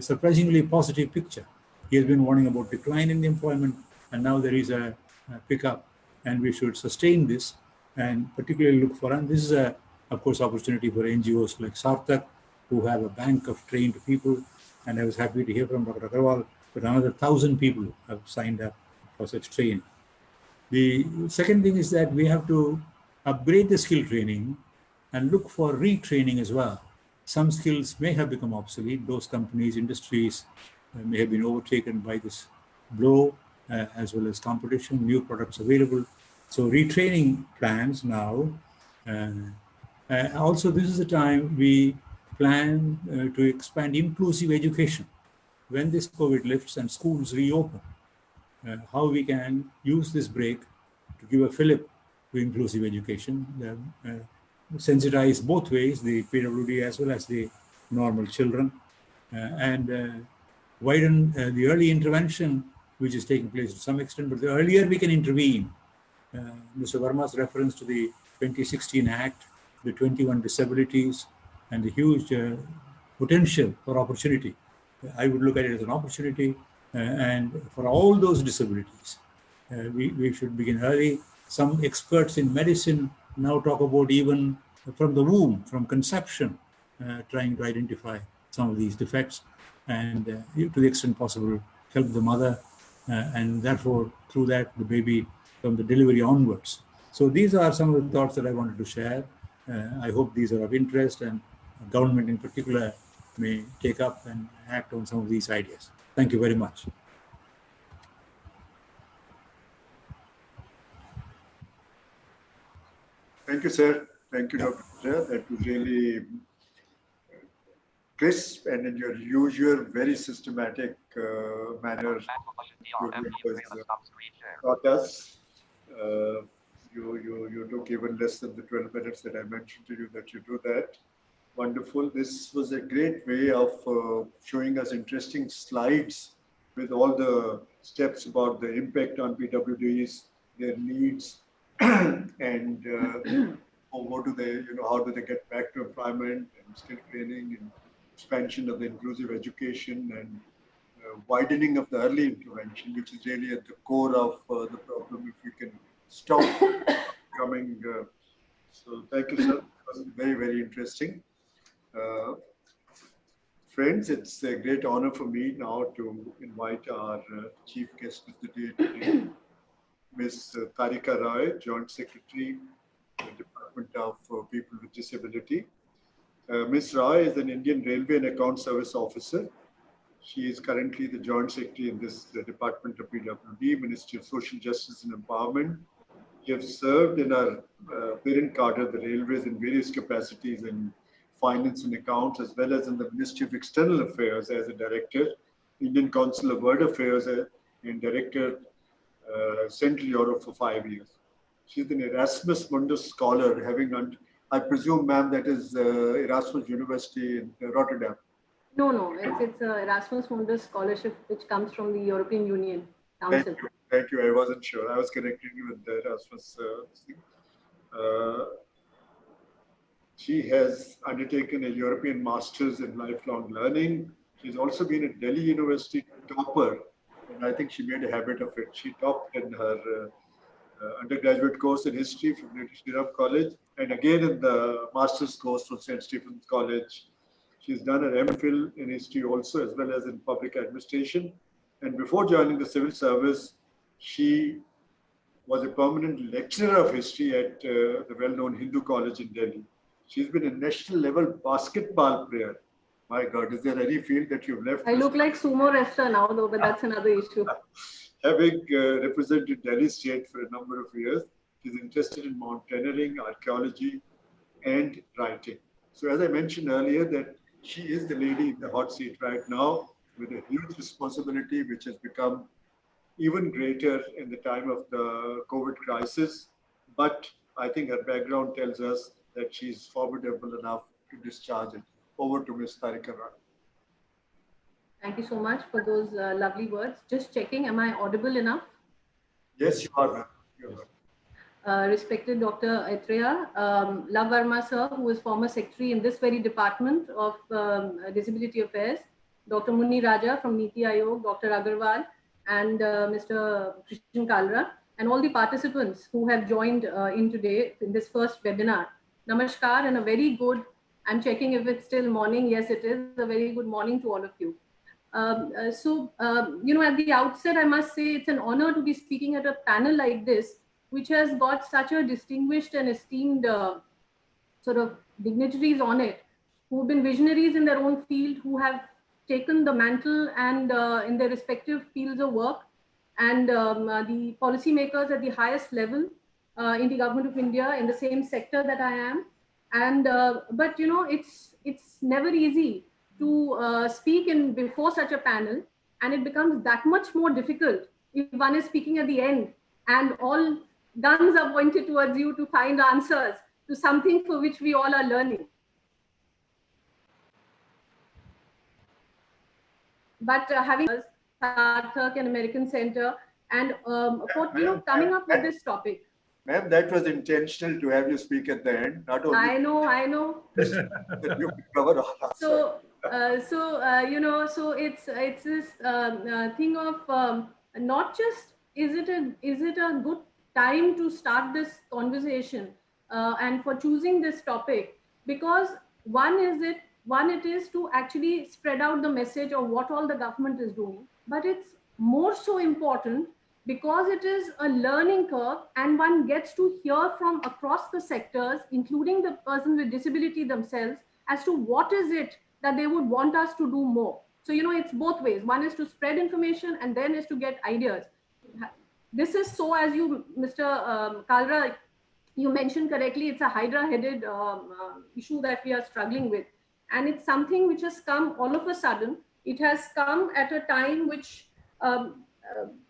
surprisingly positive picture. He has been warning about decline in the employment, and now there is a pickup, and we should sustain this and particularly look for, and this is a, of course, opportunity for NGOs like Sarthak, who have a bank of trained people, and I was happy to hear from Dr. Agarwal that another 1,000 people have signed up for such training. The second thing is that we have to upgrade the skill training and look for retraining as well. Some skills may have become obsolete. Those companies, industries may have been overtaken by this blow, as well as competition, new products available. So retraining plans now. Also, this is the time we plan to expand inclusive education. When this COVID lifts and schools reopen, how we can use this break to give a fillip to inclusive education, sensitize both ways, the PWD as well as the normal children, and widen the early intervention, which is taking place to some extent, but the earlier we can intervene. Mr. Verma's reference to the 2016 Act, the 21 disabilities, and the huge potential for opportunity. I would look at it as an opportunity, and for all those disabilities, we should begin early. Some experts in medicine now talk about even from the womb, from conception, trying to identify some of these defects, and to the extent possible, help the mother, and therefore, through that, the baby from the delivery onwards. So these are some of the thoughts that I wanted to share. I hope these are of interest, and government in particular may take up and act on some of these ideas. Thank you very much. Thank you, sir. Thank you, Dr. Jha. That was really crisp and in your usual, very systematic manner. Taught us. You took even less than the 12 minutes that I mentioned to you that you do that. Wonderful. This was a great way of showing us interesting slides with all the steps about the impact on PWDs, their needs, and what do they, how do they get back to employment and skill training and expansion of the inclusive education and widening of the early intervention, which is really at the core of the problem if we can stop coming. So thank you, sir. It was very, very interesting. Friends, it's a great honor for me now to invite our chief guest of the day today, Ms. Tarika Roy, Joint Secretary, Department of People with Disability. Ms. Roy is an Indian Railway and Account Service Officer. She is currently the Joint Secretary in this Department of PWD, Ministry of Social Justice and Empowerment. She has served in our parent cadre, the railways, in various capacities in finance and accounts, as well as in the Ministry of External Affairs as a director, Indian Council of World Affairs and director, Central Europe for 5 years. She's an Erasmus Mundus scholar, having, I presume, ma'am, that is Erasmus University in Rotterdam. No, it's a Erasmus Mundus scholarship which comes from the European Union Council. Thank you. I wasn't sure. I was connecting you with the Erasmus thing. She has undertaken a European Masters in Lifelong Learning. She's also been a Delhi University topper, and I think she made a habit of it. She topped in her undergraduate course in history from British Durham College, and again in the master's course from St. Stephen's College. She's done her MPhil in history also, as well as in public administration. And before joining the civil service, she was a permanent lecturer of history at the well-known Hindu College in Delhi. She's been a national level basketball player. My God, is there any field that you've left? I look like sumo wrestler now, though, but that's another issue. Having represented Delhi State for a number of years, she's interested in mountaineering, archaeology, and writing. So as I mentioned earlier, that she is the lady in the hot seat right now with a huge responsibility, which has become even greater in the time of the COVID crisis. But I think her background tells us that she's formidable enough to discharge it. Over to Ms. Tarika Rani. Thank you so much for those lovely words. Just checking, am I audible enough? Yes, you are, ma'am. You are. Respected Dr. Athreya, Love Verma sir, who was former secretary in this very department of Disability Affairs, Dr. Munni Raja from Niti Aayog, Dr. Agarwal, and Mr. Krishan Kalra, and all the participants who have joined in today in this first webinar. Namaskar and a very good, I'm checking if it's still morning. Yes, it is a very good morning to all of you. You know, at the outset, I must say it's an honor to be speaking at a panel like this, which has got such a distinguished and esteemed sort of dignitaries on it, who've been visionaries in their own field, who have taken the mantle and in their respective fields of work, and the policymakers at the highest level in the government of India in the same sector that I am. And but you know, it's never easy to speak in before such a panel, and it becomes that much more difficult if one is speaking at the end and all guns are pointed towards you to find answers to something for which we all are learning. But having Sarthak and American Center, and for you know, coming up with this topic. Ma'am, that was intentional to have you speak at the end. Not only I know. that you cover all answers. So you know, so it's this thing of not just is it a good time to start this conversation and for choosing this topic, because one it is to actually spread out the message of what all the government is doing, but it's more so important because it is a learning curve and one gets to hear from across the sectors, including the persons with disability themselves, as to what is it that they would want us to do more. So, you know, it's both ways. One is to spread information and then is to get ideas. This is so, as you, Mr. Kalra, you mentioned correctly, it's a hydra-headed issue that we are struggling with. And it's something which has come all of a sudden. It has come at a time which,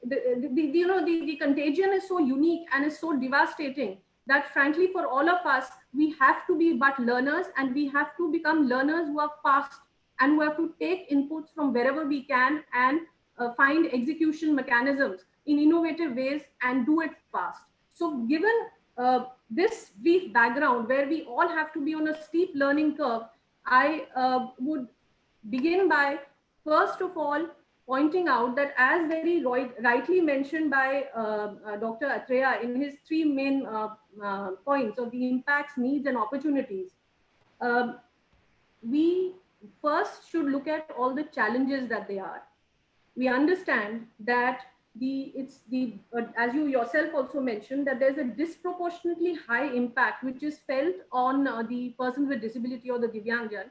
the contagion is so unique and is so devastating that frankly, for all of us, we have to be but learners, and we have to become learners who are fast and who have to take inputs from wherever we can and find execution mechanisms in innovative ways and do it fast. So given this brief background where we all have to be on a steep learning curve, I would begin by, first of all, pointing out that, as very rightly mentioned by Dr. Athreya in his three main points of the impacts, needs, and opportunities, we first should look at all the challenges that they are. We understand that as you yourself also mentioned, that there's a disproportionately high impact which is felt on the persons with disability or the Divyangjan,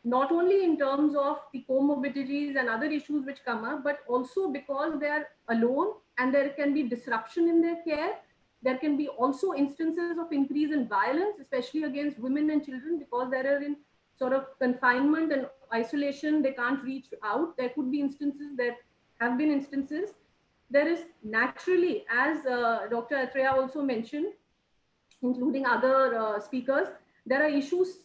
not only in terms of the comorbidities and other issues which come up, but also because they are alone and there can be disruption in their care. There can be also instances of increase in violence, especially against women and children, because they are in sort of confinement and isolation. They can't reach out. There could be instances, there have been instances. There is naturally, as Dr. Athreya also mentioned, including other speakers, there are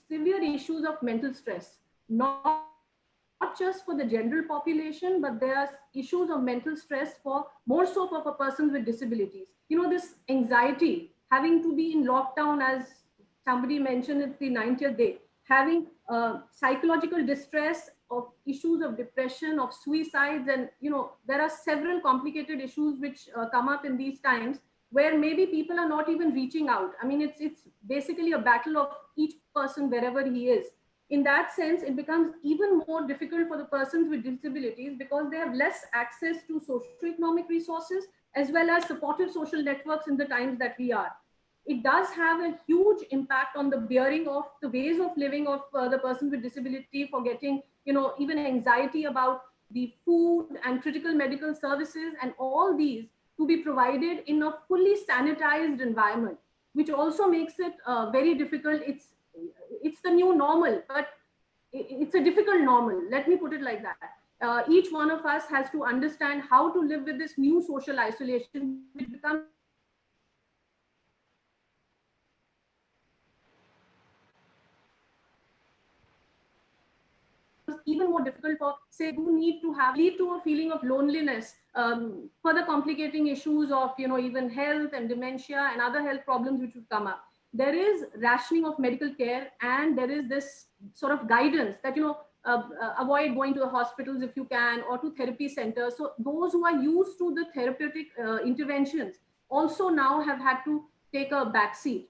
severe issues of mental stress, not just for the general population, but there are issues of mental stress more so for persons with disabilities. You know, this anxiety having to be in lockdown, as somebody mentioned, it's the 90th day, having psychological distress, of issues of depression, of suicides, and there are several complicated issues which come up in these times, where maybe people are not even reaching out. I mean, it's basically a battle of each person wherever he is. In that sense, it becomes even more difficult for the persons with disabilities, because they have less access to socioeconomic resources as well as supportive social networks in the times that we are. It does have a huge impact on the bearing of the ways of living of the person with disability, for getting, even anxiety about the food and critical medical services, and all these to be provided in a fully sanitized environment, which also makes it very difficult. It's the new normal, but it's a difficult normal. Let me put it like that. Each one of us has to understand how to live with this new social isolation, which becomes even more difficult for, say, who need to lead to a feeling of loneliness, further complicating issues of, even health and dementia and other health problems which would come up. There is rationing of medical care, and there is this sort of guidance that, avoid going to the hospitals if you can, or to therapy centers. So those who are used to the therapeutic interventions also now have had to take a backseat.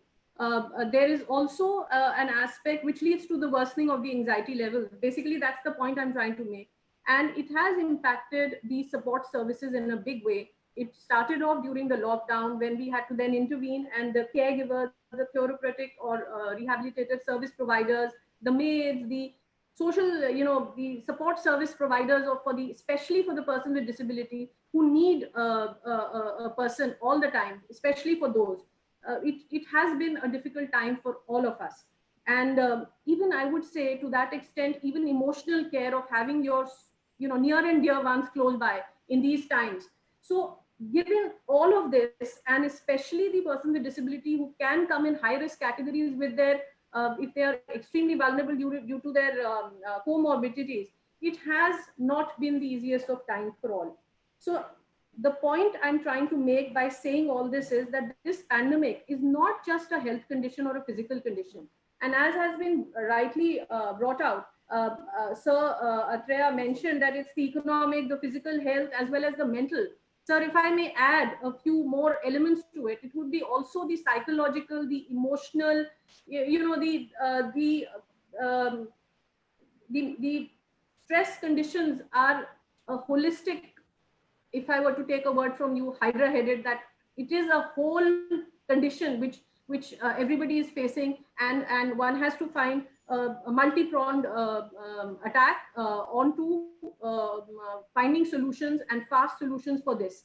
There is also an aspect which leads to the worsening of the anxiety levels. Basically, that's the point I'm trying to make. And it has impacted the support services in a big way. It started off during the lockdown, when we had to then intervene, and the caregivers, the therapeutic or rehabilitative service providers, the maids, the social, the support service providers, or especially for the person with disability who need a person all the time, especially for those. It has been a difficult time for all of us. And even I would say, to that extent, even emotional care of having your, near and dear ones close by in these times. So given all of this, and especially the person with disability who can come in high risk categories with their, if they are extremely vulnerable due to their comorbidities, it has not been the easiest of times for all. So the point I'm trying to make by saying all this is that this pandemic is not just a health condition or a physical condition. And as has been rightly brought out, Sir Atreya mentioned that it's the economic, the physical health, as well as the mental. Sir, if I may add a few more elements to it, it would be also the psychological, the emotional, the stress conditions are a holistic. If I were to take a word from you, hydra-headed, that it is a whole condition which everybody is facing, and one has to find a multi-pronged attack onto finding solutions and fast solutions for this.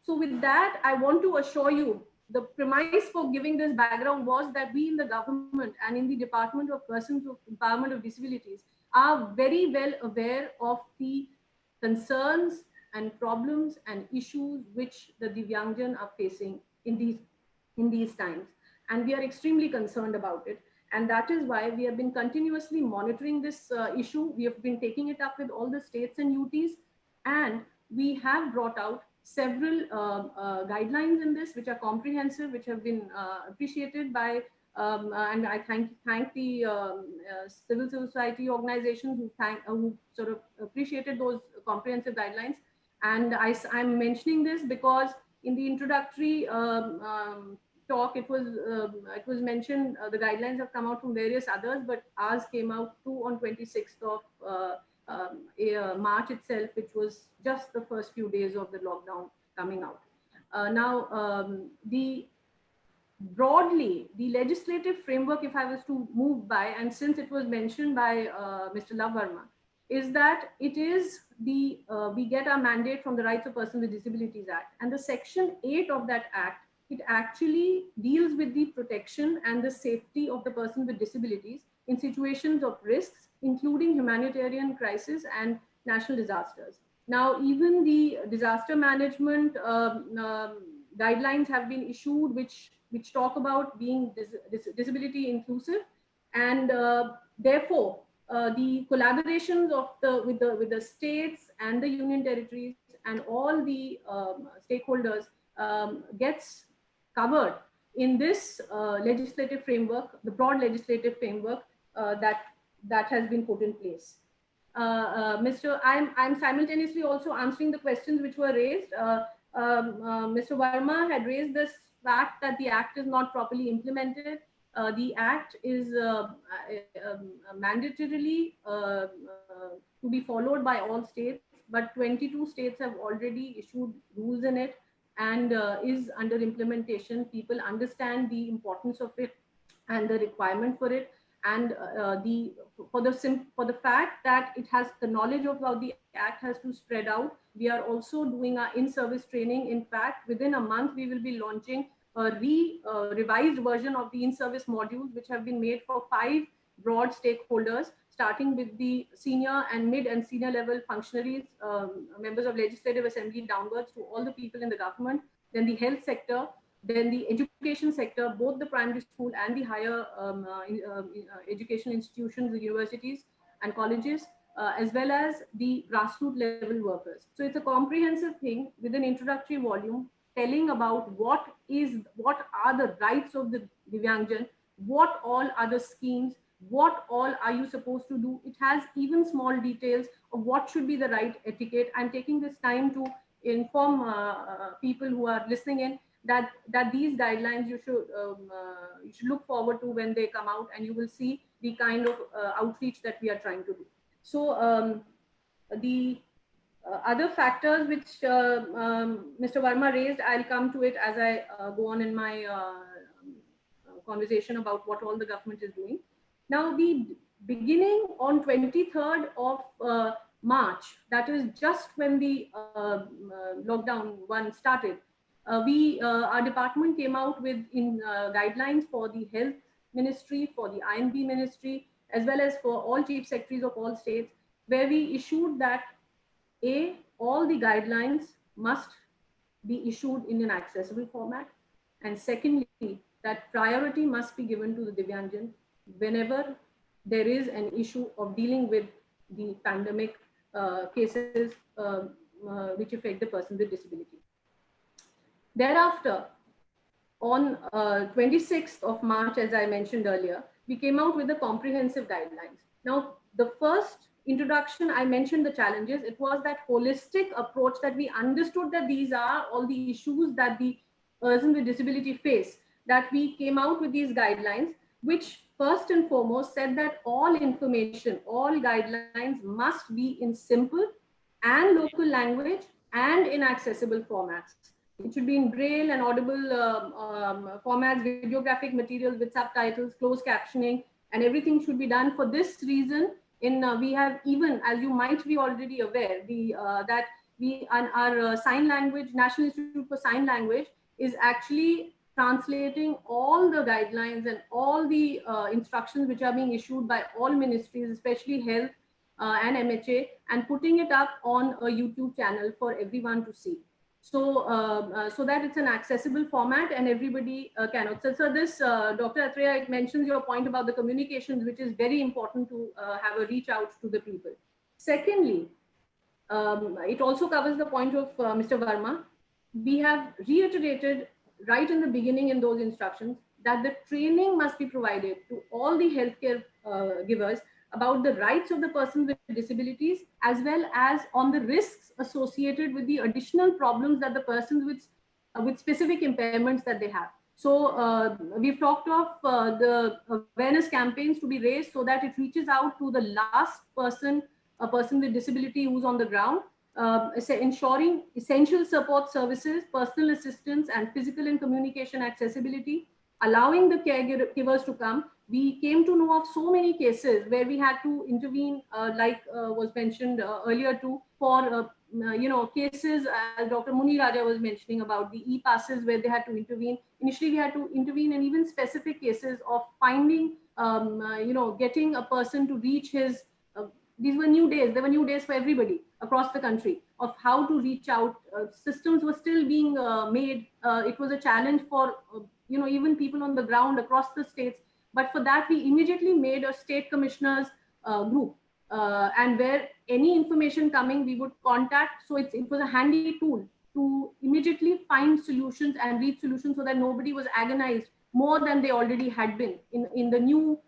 So with that, I want to assure you, the premise for giving this background was that we in the government and in the Department of Persons with Empowerment of Disabilities are very well aware of the concerns and problems and issues which the Divyangjan are facing in these times. And we are extremely concerned about it. And that is why we have been continuously monitoring this issue. We have been taking it up with all the states and UTs, and we have brought out several guidelines in this, which are comprehensive, which have been appreciated by, and I thank the civil society organizations who sort of appreciated those comprehensive guidelines. And I'm mentioning this because in the introductory talk, it was mentioned the guidelines have come out from various others, but ours came out too on 26th of March itself, which was just the first few days of the lockdown coming out. Broadly, the legislative framework, if I was to move by, and since it was mentioned by Mr. Love Verma, is that it is we get our mandate from the Rights of Persons with Disabilities Act, and the Section 8 of that act, it actually deals with the protection and the safety of the person with disabilities in situations of risks, including humanitarian crisis and national disasters. Now, even the disaster management guidelines have been issued, which talk about being disability inclusive, and therefore the collaborations of with the states and the union territories and all the stakeholders gets covered in this legislative framework, the broad legislative framework that has been put in place. I'm simultaneously also answering the questions which were raised. Mr. Verma had raised this fact that the Act is not properly implemented. The Act is mandatorily to be followed by all states, but 22 states have already issued rules in it and is under implementation. People understand the importance of it and the requirement for it, and for the fact that it has the knowledge of how the Act has to spread out. We are also doing our in-service training. In fact, within a month, we will be launching a revised version of the in-service modules, which have been made for 5 broad stakeholders, starting with the senior and mid and senior level functionaries, members of Legislative Assembly downwards to all the people in the government, then the health sector, then the education sector, both the primary school and the higher education institutions, the universities and colleges, as well as the grassroots level workers. So it's a comprehensive thing with an introductory volume telling about what are the rights of the Divyangjan, what all are the schemes, what all are you supposed to do. It has even small details of what should be the right etiquette. I'm taking this time to inform people who are listening in that these guidelines you should look forward to when they come out, and you will see the kind of outreach that we are trying to do. So the other factors which Mr. Verma raised, I'll come to it as I go on in my conversation about what all the government is doing. Now, the beginning on 23rd of March, that is just when the lockdown one started, our department came out with guidelines for the health ministry, for the INB ministry, as well as for all chief secretaries of all states, where we issued that all the guidelines must be issued in an accessible format, and secondly, that priority must be given to the Divyangjan whenever there is an issue of dealing with the pandemic cases which affect the person with disability. Thereafter, on 26th of March, as I mentioned earlier, we came out with the comprehensive guidelines. Now, the first introduction, I mentioned the challenges. It was that holistic approach that we understood that these are all the issues that the person with disability face, that we came out with these guidelines, which first and foremost said that all information, all guidelines must be in simple and local language and in accessible formats. It should be in braille and audible formats, videographic materials with subtitles, closed captioning, and everything should be done. For this reason, we have even, as you might be already aware, that our sign language, National Institute for Sign Language is actually translating all the guidelines and all the instructions which are being issued by all ministries, especially health and MHA, and putting it up on a YouTube channel for everyone to see. So, so that it's an accessible format and everybody can. So this, Dr. Atreya, it mentions your point about the communications, which is very important to have a reach out to the people. Secondly, it also covers the point of Mr. Verma. We have reiterated right in the beginning in those instructions that the training must be provided to all the healthcare givers about the rights of the person with disabilities, as well as on the risks associated with the additional problems that the persons with specific impairments that they have. So we've talked of the awareness campaigns to be raised so that it reaches out to the last person, a person with disability who's on the ground, ensuring essential support services, personal assistance, and physical and communication accessibility, allowing the caregivers to come. We came to know of so many cases where we had to intervene, like was mentioned earlier too, for cases, as Dr. Muni Raja was mentioning about the e-passes, where they had to intervene. Initially, we had to intervene in even specific cases of finding, getting a person to reach his. These were new days. There were new days for everybody across the country of how to reach out. Systems were still being made. It was a challenge for even people on the ground across the states. But for that, we immediately made a state commissioners group, and where any information coming, we would contact. So it was a handy tool to immediately find solutions and reach solutions so that nobody was agonized more than they already had been in the new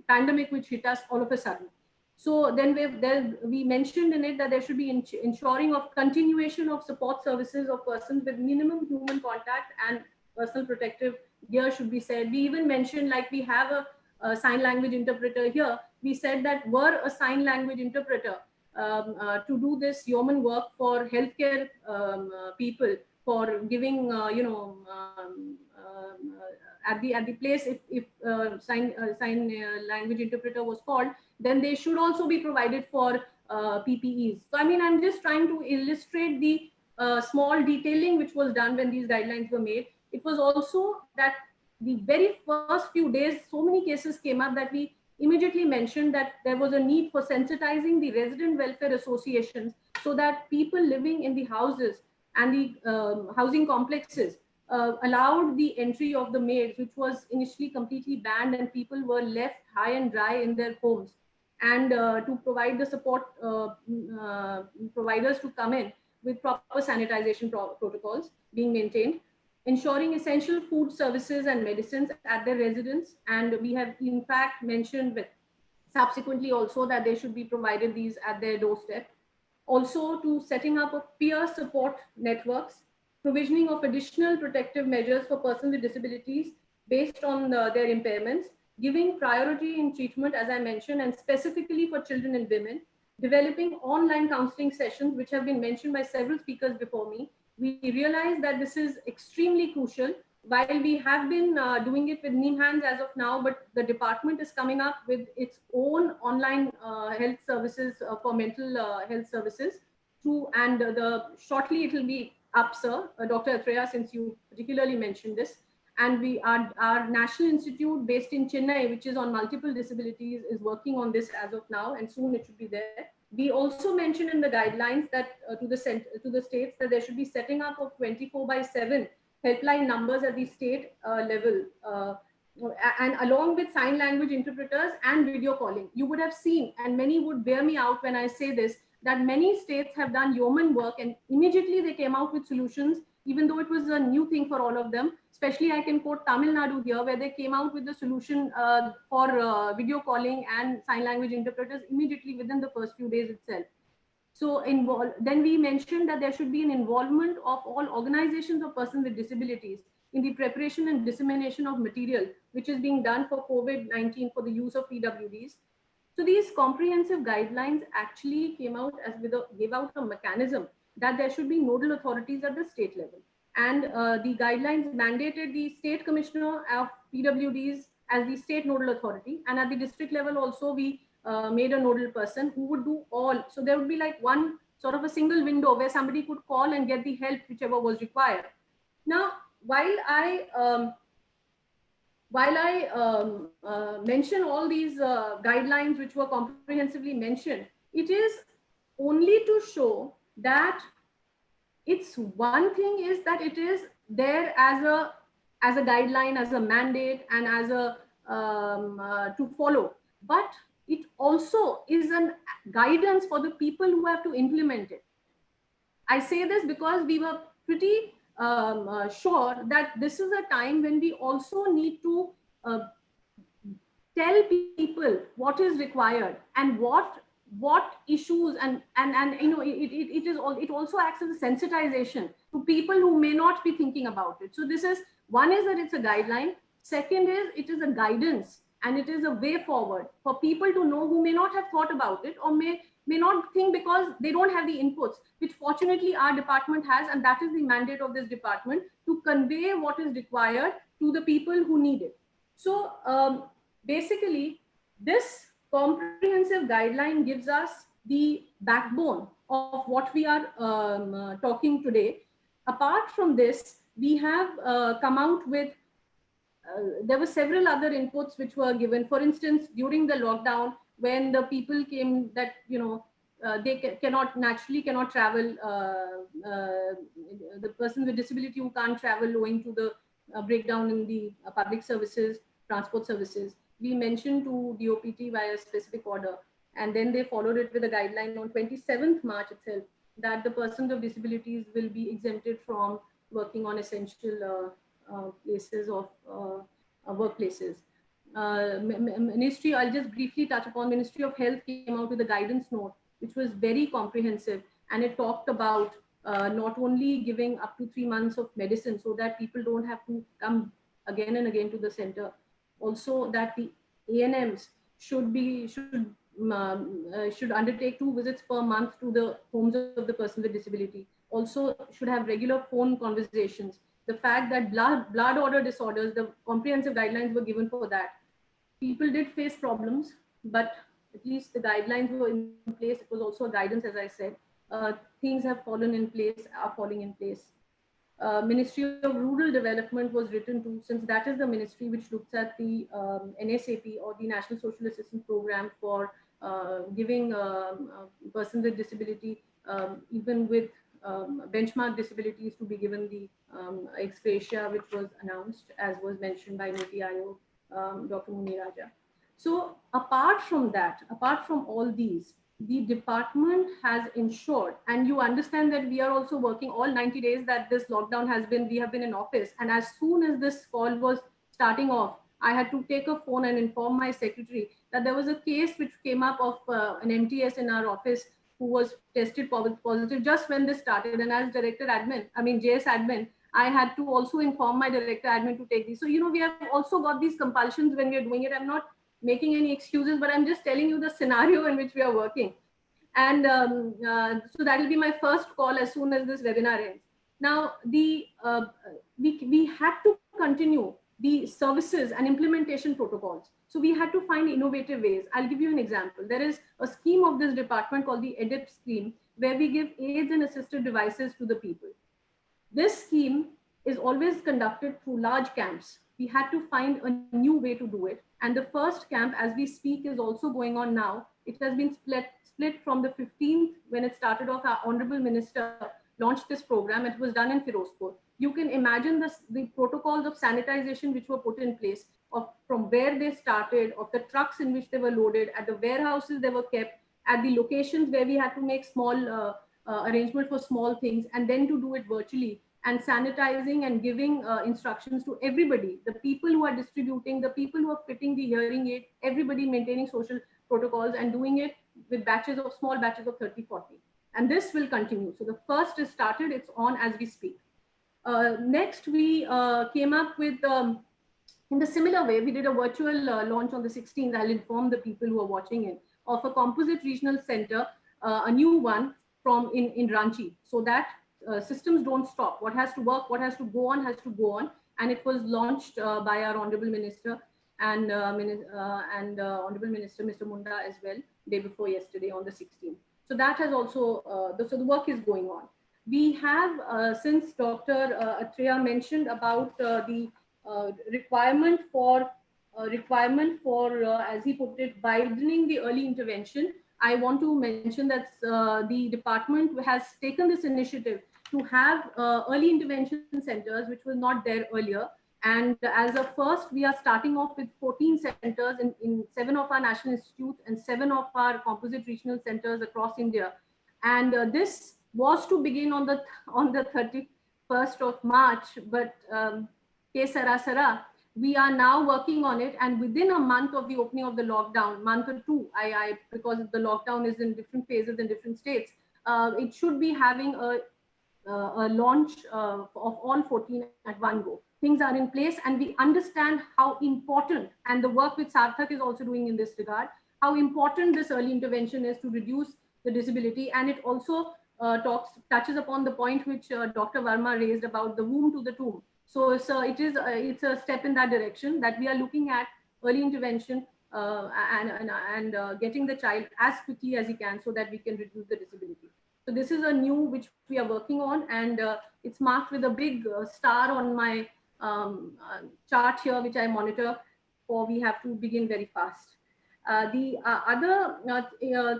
pandemic which hit us all of a sudden. So then we mentioned in it that there should be ensuring of continuation of support services of persons with minimum human contact, and personal protective gear should be said. We even mentioned, like we have a sign language interpreter here. We said that were a sign language interpreter to do this yeoman work for healthcare people, for giving at the place, if sign language interpreter was called, then they should also be provided for PPEs. So I mean, I'm just trying to illustrate the small detailing which was done when these guidelines were made. It was also that the very first few days, so many cases came up that we immediately mentioned that there was a need for sensitizing the resident welfare associations so that people living in the houses and the housing complexes allowed the entry of the maids, which was initially completely banned, and people were left high and dry in their homes. And to provide the support providers to come in with proper sanitization protocols being maintained, ensuring essential food services and medicines at their residence. And we have in fact mentioned with subsequently also that they should be provided these at their doorstep. Also to setting up of peer support networks, provisioning of additional protective measures for persons with disabilities based on their impairments, giving priority in treatment, as I mentioned, and specifically for children and women, developing online counseling sessions, which have been mentioned by several speakers before me. We realize that this is extremely crucial. While we have been doing it with NIMHANS as of now, but the department is coming up with its own online health services for mental health services and shortly it will be up, sir, Dr. Atreya, since you particularly mentioned this. And our National Institute based in Chennai, which is on multiple disabilities, is working on this as of now, and soon it should be there. We also mentioned in the guidelines that to the states that there should be setting up of 24/7 helpline numbers at the state level, and along with sign language interpreters and video calling. You would have seen, and many would bear me out when I say this, that many states have done yeoman work and immediately they came out with solutions, even though it was a new thing for all of them. Especially I can quote Tamil Nadu here, where they came out with the solution for video calling and sign language interpreters immediately within the first few days itself. So then we mentioned that there should be an involvement of all organizations of persons with disabilities in the preparation and dissemination of material, which is being done for COVID-19 for the use of PWDs. So these comprehensive guidelines actually came out gave out a mechanism that there should be nodal authorities at the state level. And the guidelines mandated the state commissioner of PWDs as the state nodal authority. And at the district level also, we made a nodal person who would do all. So there would be like one sort of a single window where somebody could call and get the help whichever was required. Now, while I mention all these guidelines which were comprehensively mentioned, it is only to show that it's one thing is that it is there as a guideline, as a mandate, and as a to follow, but it also is a guidance for the people who have to implement it. I say this because we were pretty sure that this is a time when we also need to tell people what is required and what issues and you know it also acts as a sensitization to people who may not be thinking about it. So this is one, is that it's a guideline. Second is it is a guidance and it is a way forward for people to know who may not have thought about it or may not think because they don't have the inputs, which fortunately our department has, and that is the mandate of this department, to convey what is required to the people who need it. So basically this comprehensive guideline gives us the backbone of what we are talking today. Apart from this, we have come out with there were several other inputs which were given. For instance, during the lockdown, when the people came that, you know, they naturally cannot travel, the person with disability who can't travel owing to the breakdown in the public services, transport services, we mentioned to DOPT via specific order, and then they followed it with a guideline on 27th March itself. that the persons with disabilities will be exempted from working on essential places of workplaces. Ministry, I'll just briefly touch upon, Ministry of Health came out with a guidance note, which was very comprehensive, and it talked about not only giving up to 3 months of medicine so that people don't have to come again and again to the center. Also that the ANMs should undertake 2 visits per month to the homes of the person with disability. Also should have regular phone conversations. The fact that blood order disorders, the comprehensive guidelines were given for that. People did face problems, but at least the guidelines were in place. It was also a guidance, as I said. Things have fallen in place, are falling in place. Ministry of Rural Development was written to, since that is the ministry which looks at the NSAP or the National Social Assistance Program for giving persons with disability, even with benchmark disabilities, to be given the ex gratia, which was announced, as was mentioned by Niti Aayog, Dr. Muni Raja. So apart from that, apart from all these, the department has ensured, and you understand that we are also working all 90 days that this lockdown has been, we have been in office. And as soon as this call was starting off, I had to take a phone and inform my secretary that there was a case which came up of an MTS in our office who was tested positive just when this started. And as director admin, JS admin, I had to also inform my director admin to take these. So, you know, we have also got these compulsions when we are doing it. I'm not making any excuses, but I'm just telling you the scenario in which we are working. And so that will be my first call as soon as this webinar ends. Now, we had to continue the services and implementation protocols. So we had to find innovative ways. I'll give you an example. There is a scheme of this department called the EDIP scheme, where we give aids and assistive devices to the people. This scheme is always conducted through large camps. We had to find a new way to do it. And the first camp, as we speak, is also going on now. It has been split from the 15th, when it started off. Our Honorable Minister launched this program. It was done in Firozpur. You can imagine the protocols of sanitization which were put in place, from where they started, of the trucks in which they were loaded, at the warehouses they were kept, at the locations where we had to make small arrangement for small things, and then to do it virtually, and sanitizing and giving instructions to everybody, the people who are distributing, the people who are fitting the hearing aid, everybody maintaining social protocols and doing it with small batches of 30, 40. And this will continue. So the first is started, it's on as we speak. Next, we came up with, in the similar way, we did a virtual launch on the 16th. I'll inform the people who are watching it, of a composite regional center, a new one in Ranchi, so that systems don't stop. What has to work, what has to go on, has to go on. And it was launched by our Honorable Minister and Honorable Minister, Mr. Munda, as well, day before yesterday on the 16th. So that has also, so the work is going on. We have, since Dr. Atreya mentioned about the requirement for, as he put it, widening the early intervention, I want to mention that the department has taken this initiative to have early intervention centers, which was not there earlier. And as a first, we are starting off with 14 centers in 7 of our national institutes and 7 of our composite regional centers across India. And this was to begin on the 31st of March, but we are now working on it. And within a month of the opening of the lockdown, month or two, because the lockdown is in different phases in different states, it should be having a launch of all 14 at one go. Things are in place, and we understand how important, and the work which Sarthak is also doing in this regard, how important this early intervention is to reduce the disability. And it also touches upon the point which Dr. Verma raised about the womb to the tomb. So it's a step in that direction, that we are looking at early intervention and getting the child as quickly as he can, so that we can reduce the disability. So this is a new which we are working on, and it's marked with a big star on my chart here, which I monitor, for we have to begin very fast. The other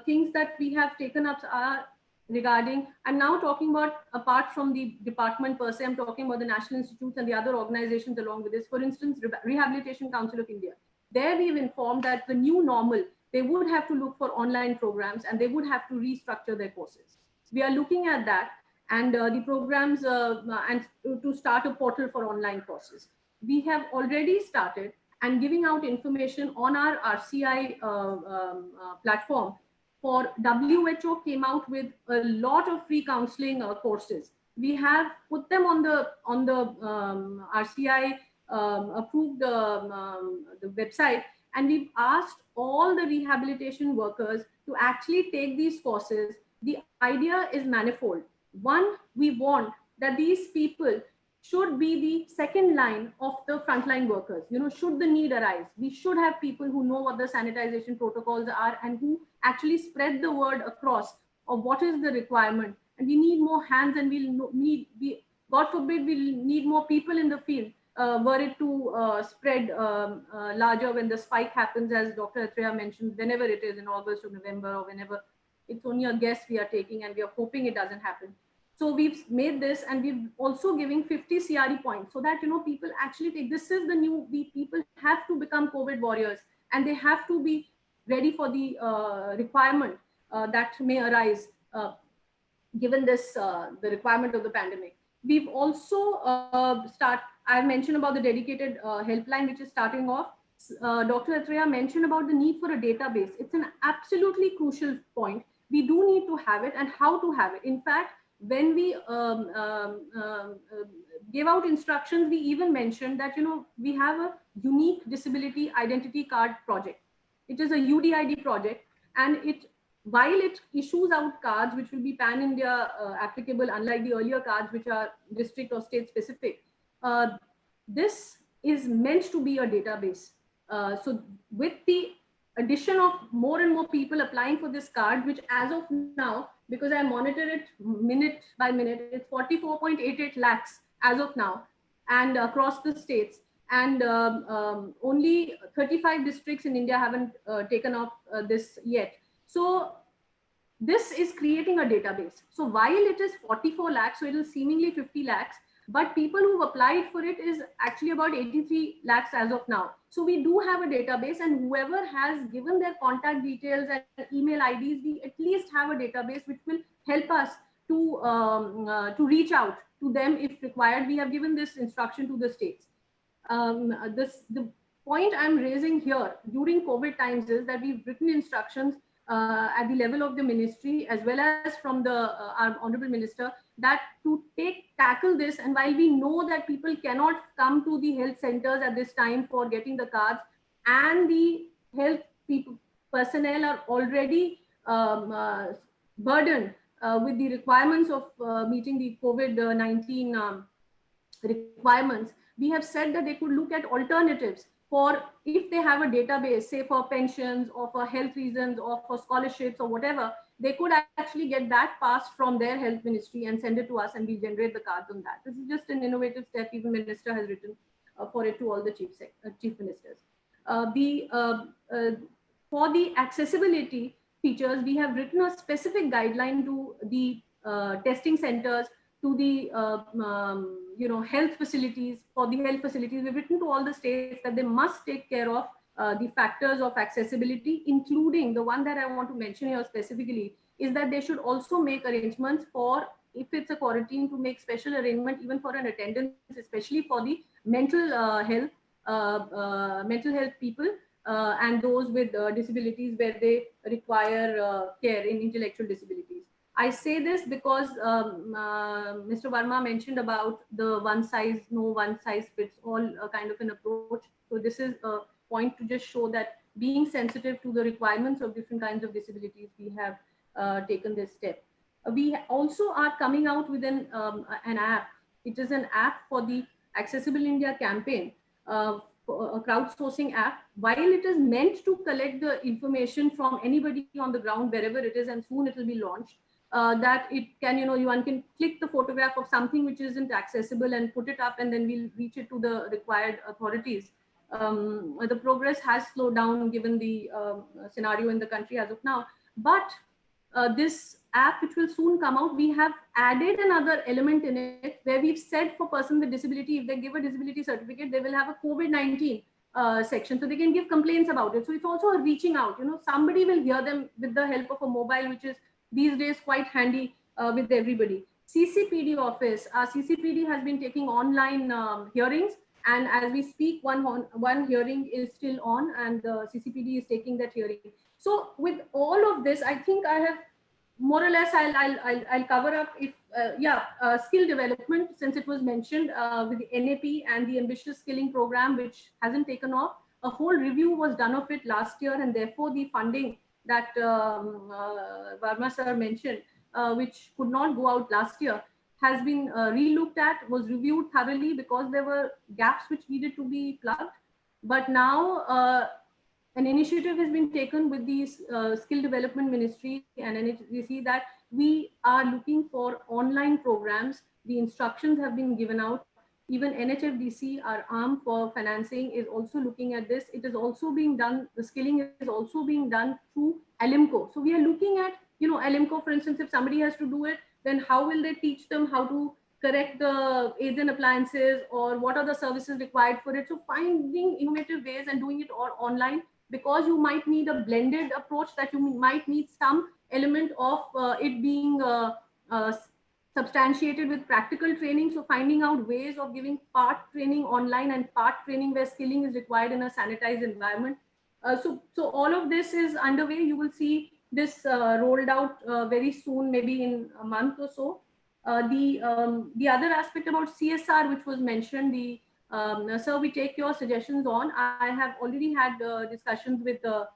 things that we have taken up are regarding, I'm now talking about, apart from the department per se, I'm talking about the national institutes and the other organizations along with this. For instance, Rehabilitation Council of India. There we've informed that the new normal, they would have to look for online programs and they would have to restructure their courses. We are looking at that, and the programs and to start a portal for online courses. We have already started and giving out information on our RCI platform. For WHO came out with a lot of free counseling courses. We have put them on the RCI approved the website, and we've asked all the rehabilitation workers to actually take these courses. The idea is manifold. One, we want that these people should be the second line of the frontline workers. You know, should the need arise, we should have people who know what the sanitization protocols are and who actually spread the word across of what is the requirement. And we need more hands, and we'll need, God forbid, we'll need more people in the field were it to spread larger when the spike happens, as Dr. Atreya mentioned, whenever it is in August or November or whenever. It's only a guess we are taking, and we are hoping it doesn't happen. So we've made this, and we've also giving 50 CRE points so that, you know, people actually take, this is the new, people have to become COVID warriors, and they have to be ready for the requirement that may arise given this, the requirement of the pandemic. We've also I mentioned about the dedicated helpline, which is starting off. Dr. Atreya mentioned about the need for a database. It's an absolutely crucial point. We do need to have it, and how to have it. In fact, when we gave out instructions, we even mentioned that, you know, we have a unique disability identity card project. It is a UDID project, and while it issues out cards which will be pan-India applicable, unlike the earlier cards which are district or state specific, this is meant to be a database. So with the addition of more and more people applying for this card, which as of now, because I monitor it minute by minute, it's 44.88 lakhs as of now, and across the states. And only 35 districts in India haven't taken off this yet. So this is creating a database. So while it is 44 lakhs, so it is seemingly 50 lakhs, but people who've applied for it is actually about 83 lakhs as of now. So we do have a database, and whoever has given their contact details and email IDs, we at least have a database which will help us to reach out to them if required. We have given this instruction to the states. The point I'm raising here during COVID times is that we've written instructions at the level of the ministry as well as from the our honorable minister, that to tackle this. And while we know that people cannot come to the health centers at this time for getting the cards, and the health personnel are already burdened with the requirements of meeting the COVID-19 requirements, we have said that they could look at alternatives for, if they have a database, say for pensions or for health reasons or for scholarships or whatever, they could actually get that passed from their health ministry and send it to us, and we generate the cards on that. This is just an innovative step. Even minister has written for it to all the chief ministers. For the accessibility features, we have written a specific guideline to the testing centers, to the health facilities. For the health facilities, we've written to all the states that they must take care of the factors of accessibility, including the one that I want to mention here specifically, is that they should also make arrangements for, if it's a quarantine, to make special arrangement even for an attendance, especially for the mental health people and those with disabilities where they require care in intellectual disabilities. I say this because Mr. Verma mentioned about the one size fits all kind of an approach. So this is a point to just show that being sensitive to the requirements of different kinds of disabilities, we have taken this step. We also are coming out with an app. It is an app for the Accessible India campaign, a crowdsourcing app. While it is meant to collect the information from anybody on the ground, wherever it is, and soon it will be launched, that it can, one can click the photograph of something which isn't accessible and put it up, and then we'll reach it to the required authorities. The progress has slowed down given the scenario in the country as of now. But this app, which will soon come out, we have added another element in it where we've said for person with disability, if they give a disability certificate, they will have a COVID-19 section, so they can give complaints about it. So it's also a reaching out. Somebody will hear them with the help of a mobile, which is these days quite handy with everybody. CCPD office, our CCPD has been taking online hearings, and as we speak, one hearing is still on, and the CCPD is taking that hearing. So with all of this, I think I have more or less, I'll cover up if, skill development, since it was mentioned with the NAP and the ambitious skilling program, which hasn't taken off. A whole review was done of it last year, and therefore the funding that Verma sir mentioned, which could not go out last year, has been re-looked at, was reviewed thoroughly because there were gaps which needed to be plugged. But now an initiative has been taken with the skill development ministry and NHDC that we are looking for online programs. The instructions have been given out. Even NHFDC, our arm for financing, is also looking at this. It is also being done, the skilling is also being done through LMCO. So we are looking at, LMCO, for instance, if somebody has to do it, then how will they teach them how to correct the aids and appliances, or what are the services required for it? So finding innovative ways and doing it all online, because you might need a blended approach, that you might need some element of it being substantiated with practical training. So finding out ways of giving part training online and part training where skilling is required in a sanitized environment. So all of this is underway. You will see this rolled out very soon, maybe in a month or so. The other aspect about CSR, which was mentioned, sir, we take your suggestions on. I have already had discussions with the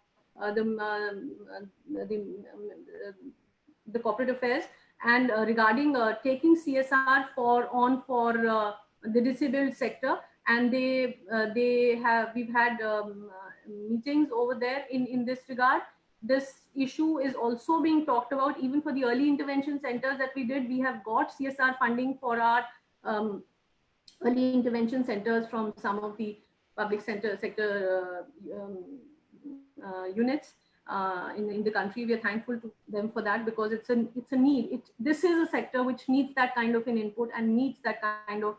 corporate affairs, and regarding taking CSR for the disabled sector, and we've had meetings over there in this regard. This issue is also being talked about even for the early intervention centers that we did. We have got CSR funding for our early intervention centers from some of the public sector units in the country. We are thankful to them for that, because it's a need. This is a sector which needs that kind of an input and needs that kind of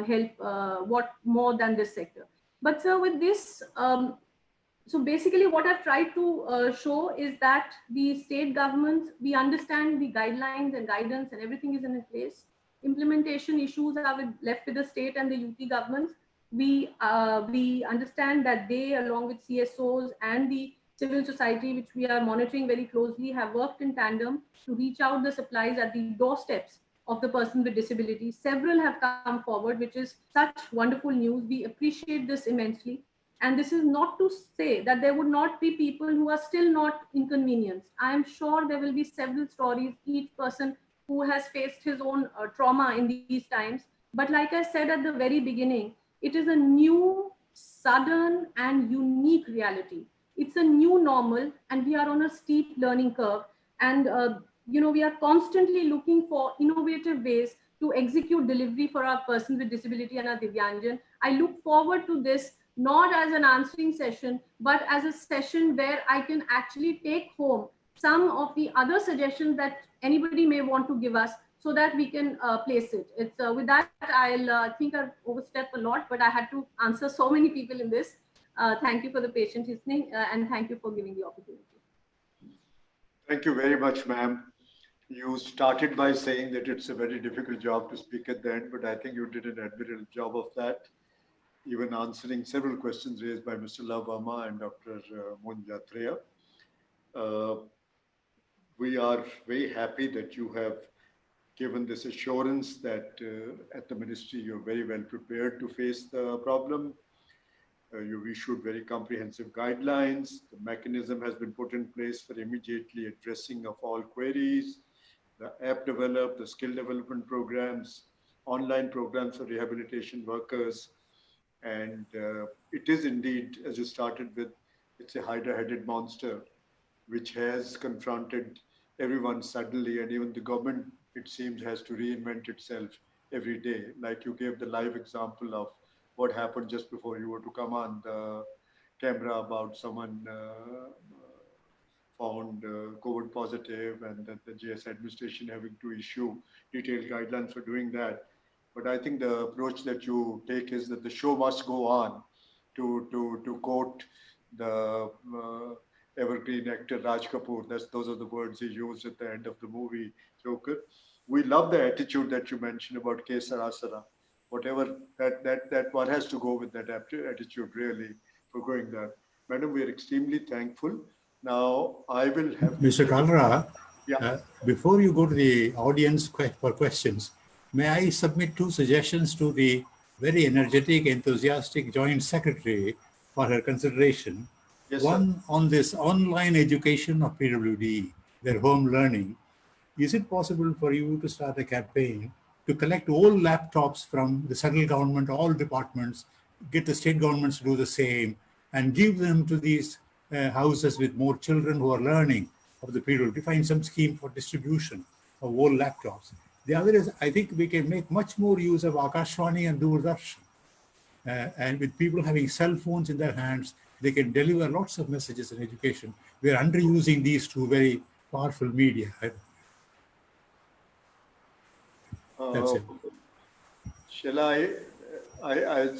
help. What more than this sector? But sir, with this, so basically what I've tried to show is that the state governments, we understand the guidelines and guidance and everything is in place. Implementation issues are left with the state and the UT governments. We understand that they, along with CSOs and the civil society, which we are monitoring very closely, have worked in tandem to reach out the supplies at the doorsteps of the person with disability. Several have come forward, which is such wonderful news. We appreciate this immensely. And this is not to say that there would not be people who are still not inconvenienced. I am sure there will be several stories, each person who has faced his own trauma in these times. But like I said at the very beginning, it is a new, sudden and unique reality. It's a new normal, and we are on a steep learning curve. And we are constantly looking for innovative ways to execute delivery for our persons with disability and our Divyanjan. I look forward to this, not as an answering session, but as a session where I can actually take home some of the other suggestions that anybody may want to give us, so that we can place it. It's with that, I'll think I've overstepped a lot, but I had to answer so many people in this. Thank you for the patient listening, and thank you for giving the opportunity. Thank you very much, ma'am. You started by saying that it's a very difficult job to speak at the end, but I think you did an admirable job of that, even answering several questions raised by Mr. Love Verma and Dr. Mohan Yatreya. We are very happy that you have given this assurance that at the ministry you're very well prepared to face the problem. You've issued very comprehensive guidelines. The mechanism has been put in place for immediately addressing of all queries. The app developed, the skill development programs, online programs for rehabilitation workers. And it is indeed, as you started with, it's a hydra-headed monster which has confronted everyone suddenly, and even the government, it seems, has to reinvent itself every day. Like you gave the live example of what happened just before you were to come on the camera about someone found COVID positive, and that the JS administration having to issue detailed guidelines for doing that. But I think the approach that you take is that the show must go on, to quote the evergreen actor Raj Kapoor. Those are the words he used at the end of the movie. Joker. We love the attitude that you mentioned about K. Sarasara. Whatever that one has to go with that attitude really for going there. Madam, we are extremely thankful. Now I will have Mr. Kalra, Yeah. before you go to the audience for questions, may I submit 2 suggestions to the very energetic, enthusiastic Joint Secretary for her consideration? Yes, sir. One on this online education of PWD, their home learning. Is it possible for you to start a campaign to collect all laptops from the central government, all departments, get the state governments to do the same, and give them to these houses with more children who are learning of the period, to find some scheme for distribution of all laptops? The other is, I think we can make much more use of Akashvani and Doordarshan. And with people having cell phones in their hands, they can deliver lots of messages in education. We are underusing these 2 very powerful media. That's it. Shall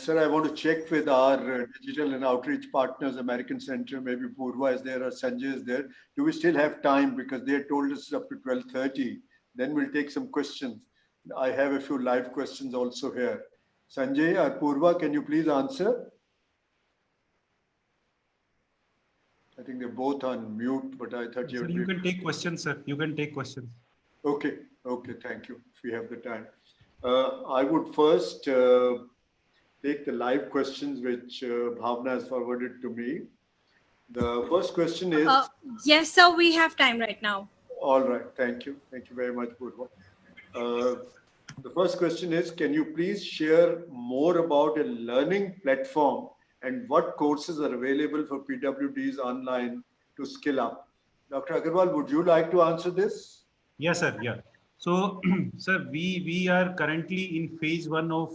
sir, I want to check with our digital and outreach partners, American Center, maybe Purva is there or Sanjay is there. Do we still have time? Because they told us up to 12:30. Then we'll take some questions. I have a few live questions also here. Sanjay or Purva, can you please answer? I think they're both on mute, but I thought Sir, you can take questions, sir. You can take questions. Okay, thank you. If we have the time. I would first take the live questions which Bhavna has forwarded to me. The first question is... Yes, sir, we have time right now. All right, thank you. Thank you very much, Purva. The first question is, can you please share more about a learning platform and what courses are available for PWDs online to skill up? Dr. Agarwal, would you like to answer this? Yes, sir. Yeah. So, sir, we are currently in phase 1 of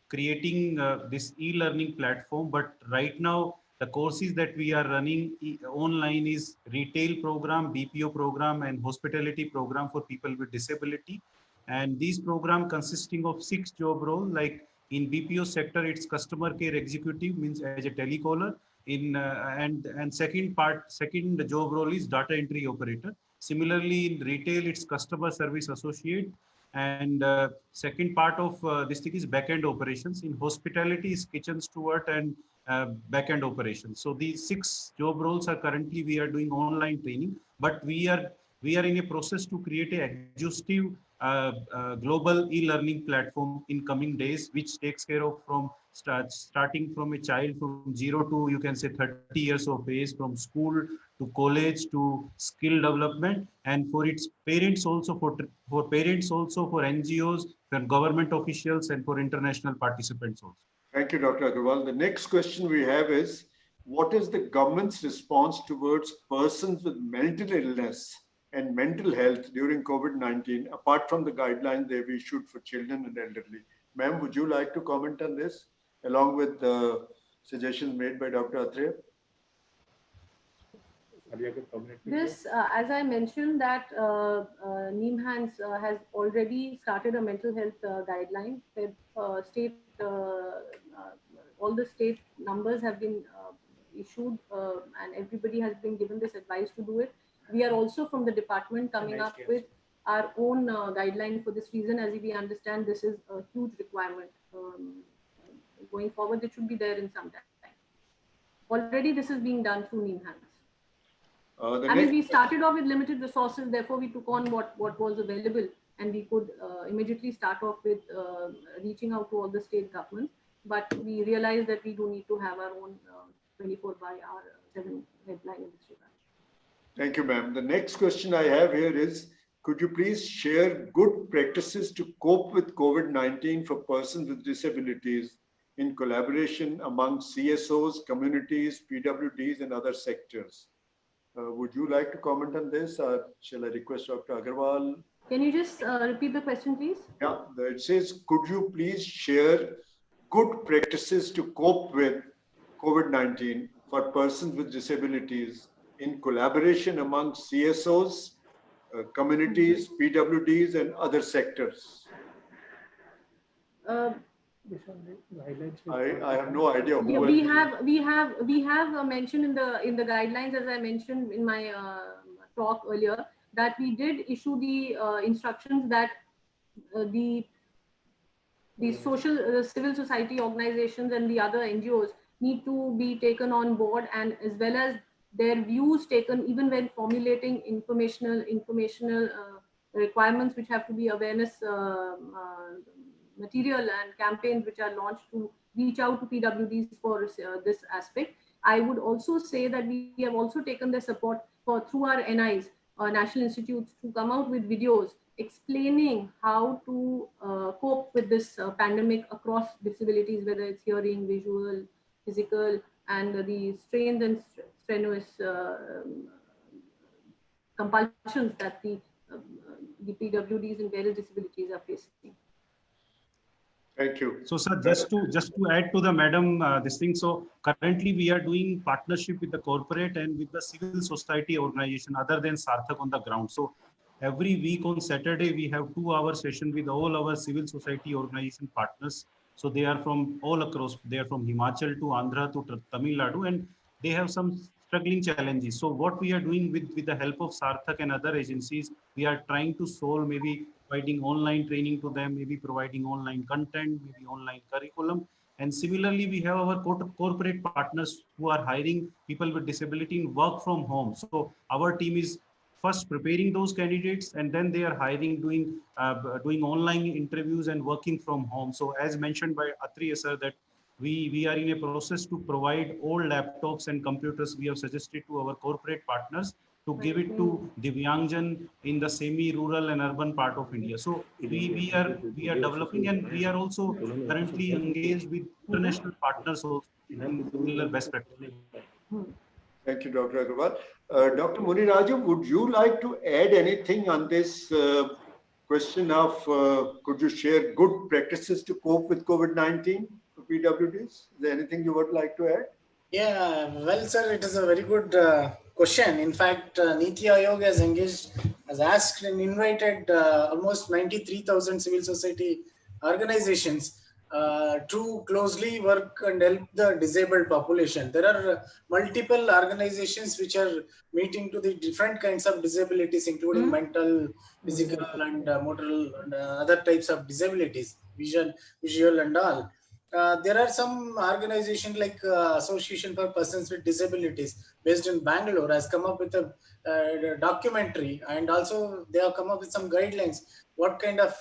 creating this e-learning platform. But right now, the courses that we are running online is retail program, BPO program, and hospitality program for people with disability. And these program consisting of 6 job roles. Like in BPO sector, it's customer care executive, means as a telecaller. And second job role is data entry operator. Similarly, in retail, it's customer service associate. And second part of this thing is backend operations. In hospitality is kitchen steward and backend operations. So these 6 job roles are currently we are doing online training, but we are in a process to create a exhaustive global e-learning platform in coming days, which takes care of from starting from a child from 0 to, you can say, 30 years of age, from school to college to skill development, and for its parents also, for parents also, for NGOs, for government officials, and for international participants also. Thank you, Dr. Agarwal. The next question we have is, what is the government's response towards persons with mental illness and mental health during COVID-19, apart from the guidelines they've issued for children and elderly? Ma'am, would you like to comment on this, along with the suggestions made by Dr. Atreya? This, as I mentioned, that NIMHANS has already started a mental health guideline. State, all the state numbers have been issued, and everybody has been given this advice to do it. We are also from the department coming up with our own guideline for this reason. As we understand, this is a huge requirement. Going forward, it should be there in some time. Already this is being done through NIMHANS. I mean, we started off with limited resources, therefore we took on what was available, and we could immediately start off with reaching out to all the state governments. But we realized that we do need to have our own 24/7 headline in this regard. Thank you, ma'am. The next question I have here is, could you please share good practices to cope with COVID-19 for persons with disabilities in collaboration among CSOs, communities, PWDs, and other sectors? Would you like to comment on this, or shall I request Dr. Agarwal? Can you just repeat the question, please? Yeah, it says, could you please share good practices to cope with COVID-19 for persons with disabilities in collaboration among CSOs, communities, PWDs, and other sectors? I have no idea. We have mentioned in the guidelines, as I mentioned in my talk earlier, that we did issue the instructions that the civil society organizations and the other NGOs need to be taken on board, and as well as their views taken even when formulating informational requirements, which have to be awareness material and campaigns which are launched to reach out to PWDs for this aspect. I would also say that we have also taken the support through our NIs, national institutes, to come out with videos explaining how to cope with this pandemic across disabilities, whether it's hearing, visual, physical, and the strains and strenuous compulsions that the PWDs and various disabilities are facing. Thank you. So, sir, just to add to the madam this thing. So currently we are doing partnership with the corporate and with the civil society organization other than Sarthak on the ground. So every week on Saturday we have 2-hour session with all our civil society organization partners. So they are from all across. They are from Himachal to Andhra to Tamil Nadu, and they have some struggling challenges. So what we are doing with the help of Sarthak and other agencies, we are trying to solve, maybe providing online training to them, maybe providing online content, maybe online curriculum. And similarly, we have our corporate partners who are hiring people with disability in work from home. So our team is first preparing those candidates, and then they are hiring, doing online interviews and working from home. So as mentioned by Atriya sir, that we are in a process to provide all laptops and computers we have suggested to our corporate partners to give it to Divyangjan in the semi-rural and urban part of India. So we are developing, and we are also currently engaged with international partners also in similar best practices. Thank you, Dr. Agarwal. Dr. Muniraju, would you like to add anything on this question of could you share good practices to cope with COVID-19 for PWDs? Is there anything you would like to add? Yeah, well, sir, it is a very good question. In fact, Niti Aayog has asked and invited almost 93,000 civil society organizations to closely work and help the disabled population. There are multiple organizations which are meeting to the different kinds of disabilities, including mental, physical, and motor, and other types of disabilities, visual and all. There are some organizations like Association for Persons with Disabilities based in Bangalore has come up with a documentary, and also they have come up with some guidelines what kind of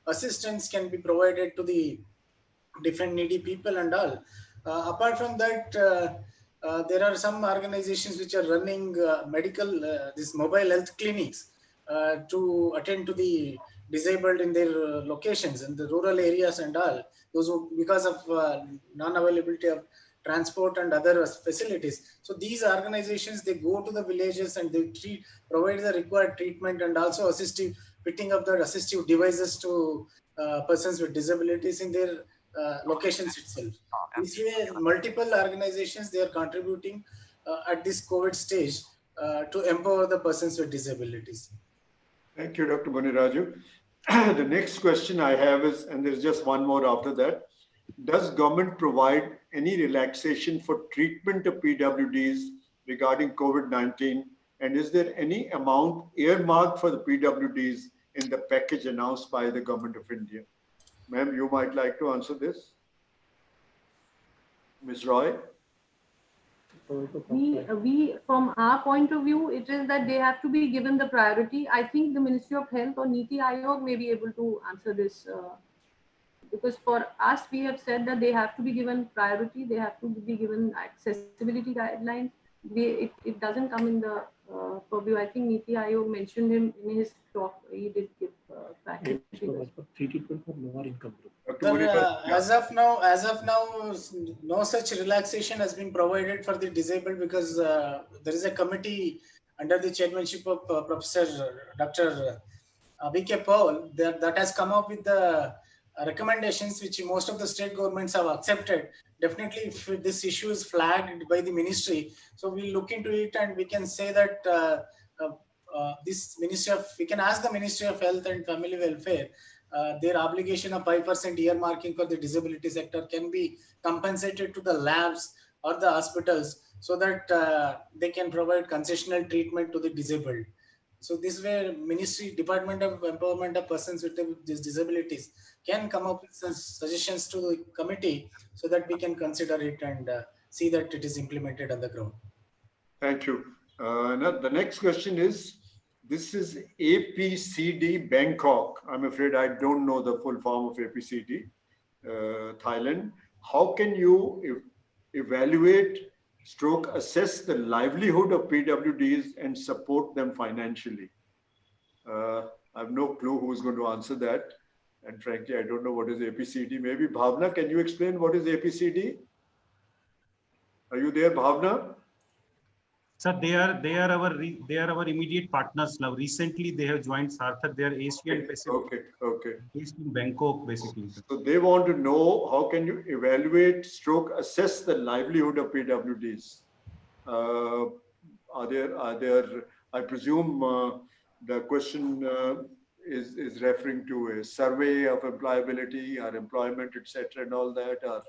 assistance can be provided to the different needy people and all. Apart from that, there are some organizations which are running these mobile health clinics to attend to the disabled in their locations in the rural areas and all. Those who, because of non-availability of transport and other facilities. So these organizations, they go to the villages and they provide the required treatment and also fitting up the assistive devices to persons with disabilities in their locations itself. This way, multiple organizations, they are contributing at this COVID stage to empower the persons with disabilities. Thank you, Dr. Muniraju. The next question I have is, and there's just one more after that. Does government provide any relaxation for treatment of PWDs regarding COVID-19? And is there any amount earmarked for the PWDs in the package announced by the Government of India? Ma'am, you might like to answer this. Ms. Roy? We, from our point of view, it is that they have to be given the priority. I think the Ministry of Health or Niti Aayog may be able to answer this, because for us, we have said that they have to be given priority. They have to be given accessibility guidelines. It doesn't come in the purview. I think Niti Aayog mentioned him in his talk. He did give package. Treatment for lower income group. As of now, no such relaxation has been provided for the disabled, because there is a committee under the chairmanship of Professor Dr. V.K. Paul that has come up with the recommendations which most of the state governments have accepted. Definitely, if this issue is flagged by the ministry, so we'll look into it and we can say that we can ask the Ministry of Health and Family Welfare. Their obligation of 5% earmarking for the disability sector can be compensated to the labs or the hospitals so that they can provide concessional treatment to the disabled. So this way, Ministry Department of Empowerment of Persons with these disabilities can come up with some suggestions to the committee so that we can consider it and see that it is implemented on the ground. Thank you. Now the next question is, this is APCD Bangkok. I'm afraid I don't know the full form of APCD, Thailand. How can you evaluate / assess the livelihood of PWDs and support them financially? I have no clue who's going to answer that. And frankly, I don't know what is APCD. Maybe Bhavna, can you explain what is APCD? Are you there, Bhavna? Sir, they are our immediate partners now. Recently, they have joined Sarthak. They are Asian Pacific. Okay. Based in Bangkok, basically. So they want to know how can you evaluate / assess the livelihood of PWDs? Are there? I presume the question is referring to a survey of employability or employment, etc., and all that, or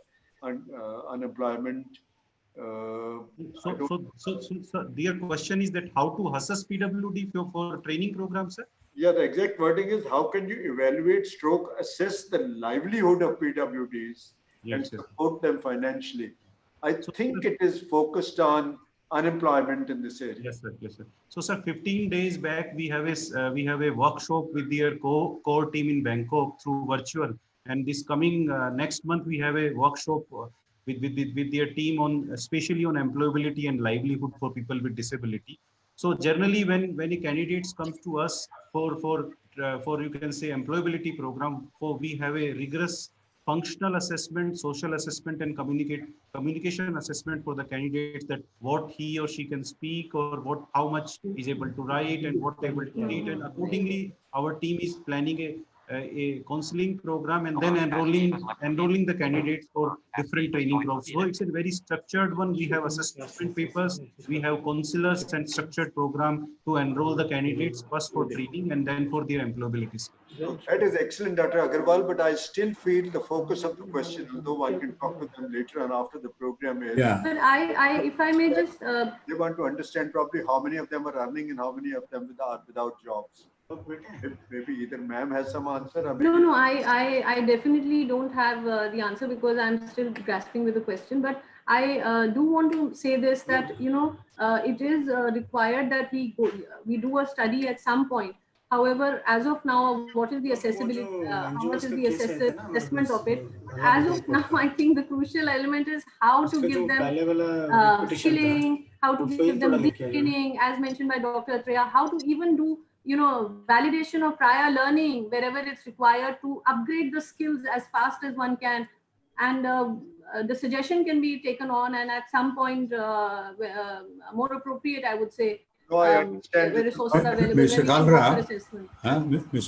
unemployment. So their question is that how to assess PWD for training programs, sir? Yeah, the exact wording is how can you evaluate / assess the livelihood of PWDs and support them financially? I think it is focused on unemployment in this area. Yes, sir. So, sir, 15 days back we have a workshop with their core team in Bangkok through virtual, and this coming next month we have a workshop with their team on especially on employability and livelihood for people with disability. So generally, when a candidates comes to us for you can say employability program, we have a rigorous functional assessment, social assessment, and communication assessment for the candidates, that what he or she can speak or how much is able to write and what able to read, and accordingly our team is planning a counseling program and then enrolling the candidates for different training programs. So it's a very structured one. We have assessment papers, we have counselors and structured program to enroll the candidates first for training and then for their employability. That is excellent, Dr. Agarwal, but I still feel the focus of the question, although I can talk to them later on after the program is. Yeah. But if I may just. They want to understand probably how many of them are earning and how many of them are without jobs. Maybe either ma'am has some answer. Or maybe No, I definitely don't have the answer because I'm still grasping with the question. But I do want to say this, that it is required that we do a study at some point. However, as of now, what is the accessibility? How much is the assessment of it? As of now, I think the crucial element is how to give them skilling, how to give them beginning, as mentioned by Dr. Atreya, how to even do validation of prior learning wherever it's required to upgrade the skills as fast as one can. And the suggestion can be taken on, and at some point more appropriate, I would say. No, I understand. Where resources are available. Mr.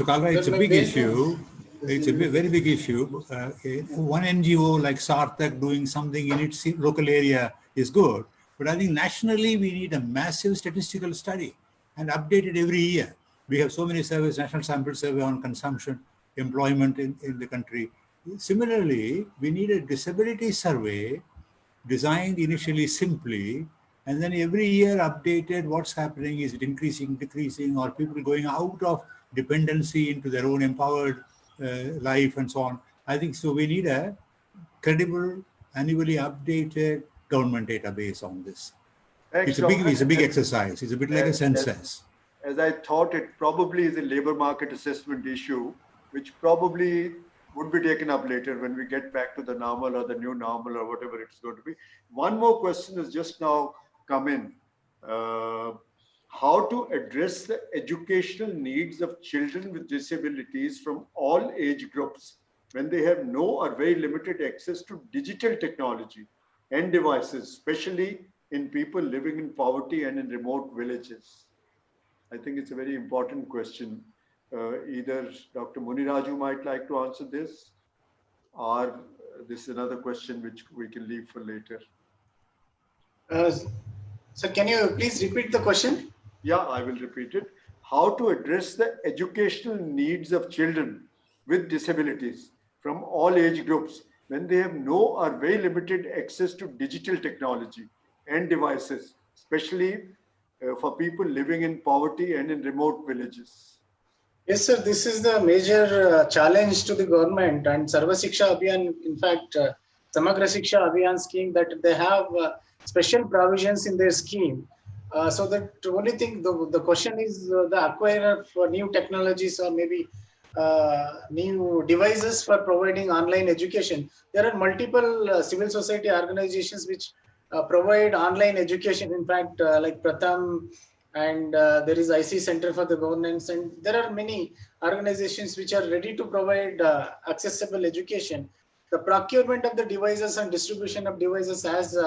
Kalra, it's a big issue. It's a very big issue. One NGO like Sarthak doing something in its local area is good, but I think nationally we need a massive statistical study and update it every year. We have so many surveys, National Sample Survey on consumption, employment in the country. Similarly, we need a disability survey designed initially simply, and then every year updated what's happening. Is it increasing, decreasing, or people going out of dependency into their own empowered life and so on. I think so we need a credible, annually updated government database on this. It's a big exercise. It's a bit like a census. As I thought, it probably is a labor market assessment issue, which probably would be taken up later when we get back to the normal or the new normal or whatever it's going to be. One more question has just now come in. How to address the educational needs of children with disabilities from all age groups when they have no or very limited access to digital technology and devices, especially in people living in poverty and in remote villages? I think it's a very important question. Either Dr. Muniraju might like to answer this, or this is another question which we can leave for later. So can you please repeat the question? Yeah, I will repeat it. How to address the educational needs of children with disabilities from all age groups when they have no or very limited access to digital technology and devices, especially for people living in poverty and in remote villages? Yes, sir. This is the major challenge to the government and Sarva Shiksha Abhiyan. In fact, Samagra Shiksha Abhiyan scheme, that they have special provisions in their scheme. So that only thing, the question is the acquirer for new technologies or maybe new devices for providing online education. There are multiple civil society organizations which provide online education. In fact, like Pratham, and there is IC Center for the Governance, and there are many organizations which are ready to provide accessible education. The procurement of the devices and distribution of devices, as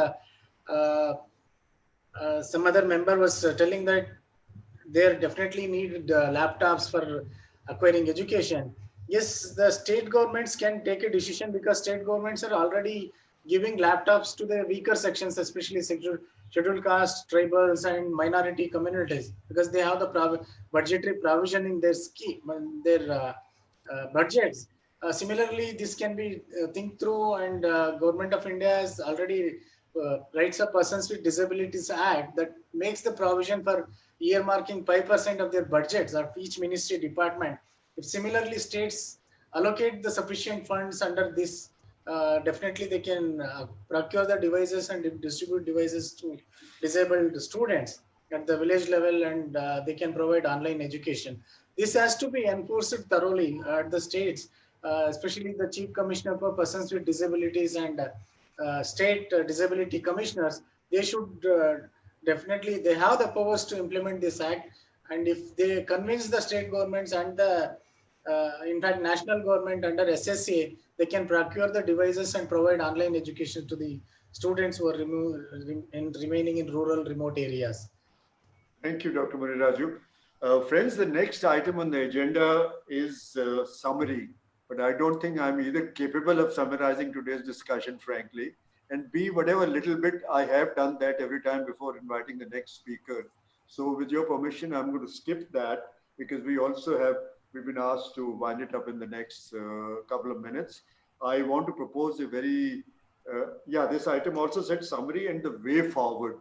some other member was telling, that there definitely need laptops for acquiring education. Yes, the state governments can take a decision because state governments are already giving laptops to the weaker sections, especially scheduled caste, tribals, and minority communities, because they have the budgetary provision in their scheme, their budgets. Similarly, this can be think through, and Government of India has already Rights of Persons with Disabilities Act that makes the provision for earmarking 5% of their budgets of each ministry department. If similarly states allocate the sufficient funds under this, definitely they can procure the devices and distribute devices to disabled students at the village level, and they can provide online education. This has to be enforced thoroughly at the states, especially the Chief Commissioner for Persons with Disabilities and state disability commissioners. They should definitely, they have the powers to implement this act, and if they convince the state governments and the in fact national government under SSA, they can procure the devices and provide online education to the students who are remaining in rural remote areas. Thank you, Dr. Muniraju. Friends, the next item on the agenda is summary, but I don't think I'm either capable of summarizing today's discussion, frankly, and B, whatever little bit I have done that every time before inviting the next speaker. So with your permission, I'm going to skip that because we've been asked to wind it up in the next couple of minutes. I want to propose a very, this item also said summary and the way forward.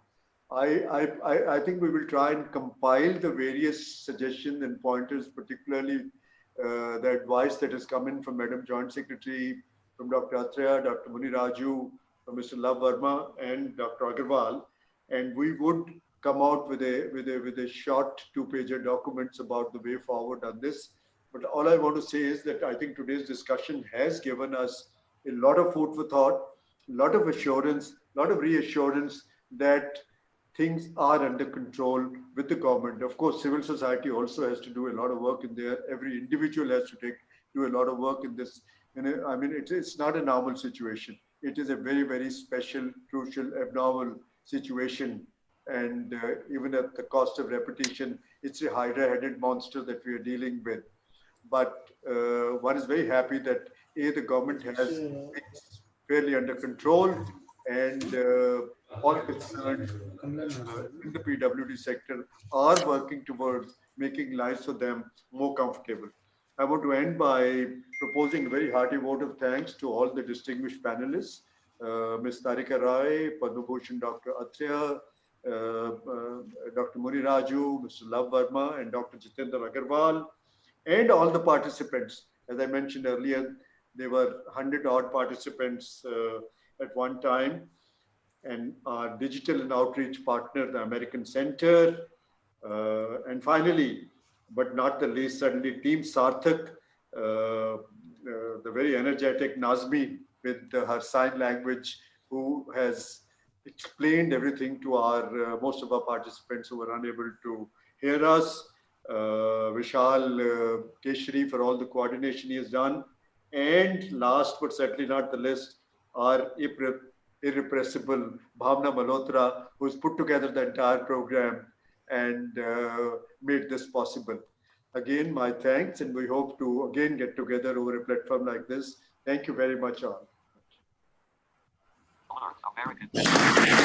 I think we will try and compile the various suggestions and pointers, particularly the advice that has come in from Madam Joint Secretary, from Dr. Atreya, Dr. Muniraju, from Mr. Love Verma, and Dr. Agarwal, and we would come out with a short 2-pager documents about the way forward on this. But all I want to say is that I think today's discussion has given us a lot of food for thought, a lot of assurance, a lot of reassurance that things are under control with the government. Of course, civil society also has to do a lot of work in there. Every individual has to do a lot of work in this. And I mean, it's not a normal situation. It is a very, very special, crucial, abnormal situation. And even at the cost of repetition, it's a hydra-headed monster that we are dealing with. But one is very happy that the government has things fairly under control, and all concerned in the PWD sector are working towards making lives for them more comfortable. I want to end by proposing a very hearty vote of thanks to all the distinguished panelists, Ms. Tarika Rai, Padma Bhushan Dr. Atreya, Dr. Muniraju, Mr. Love Verma, and Dr. Jitendra Agarwal, and all the participants. As I mentioned earlier, there were 100-odd participants at one time, and our digital and outreach partner, the American Center, and finally, but not the least, certainly Team Sarthak, the very energetic Nazmi with her sign language, who has explained everything to our most of our participants who were unable to hear us. Vishal Keshri for all the coordination he has done. And last but certainly not the least, our irrepressible Bhavna Malhotra, who's put together the entire program and made this possible. Again, my thanks, and we hope to again get together over a platform like this. Thank you very much all. American.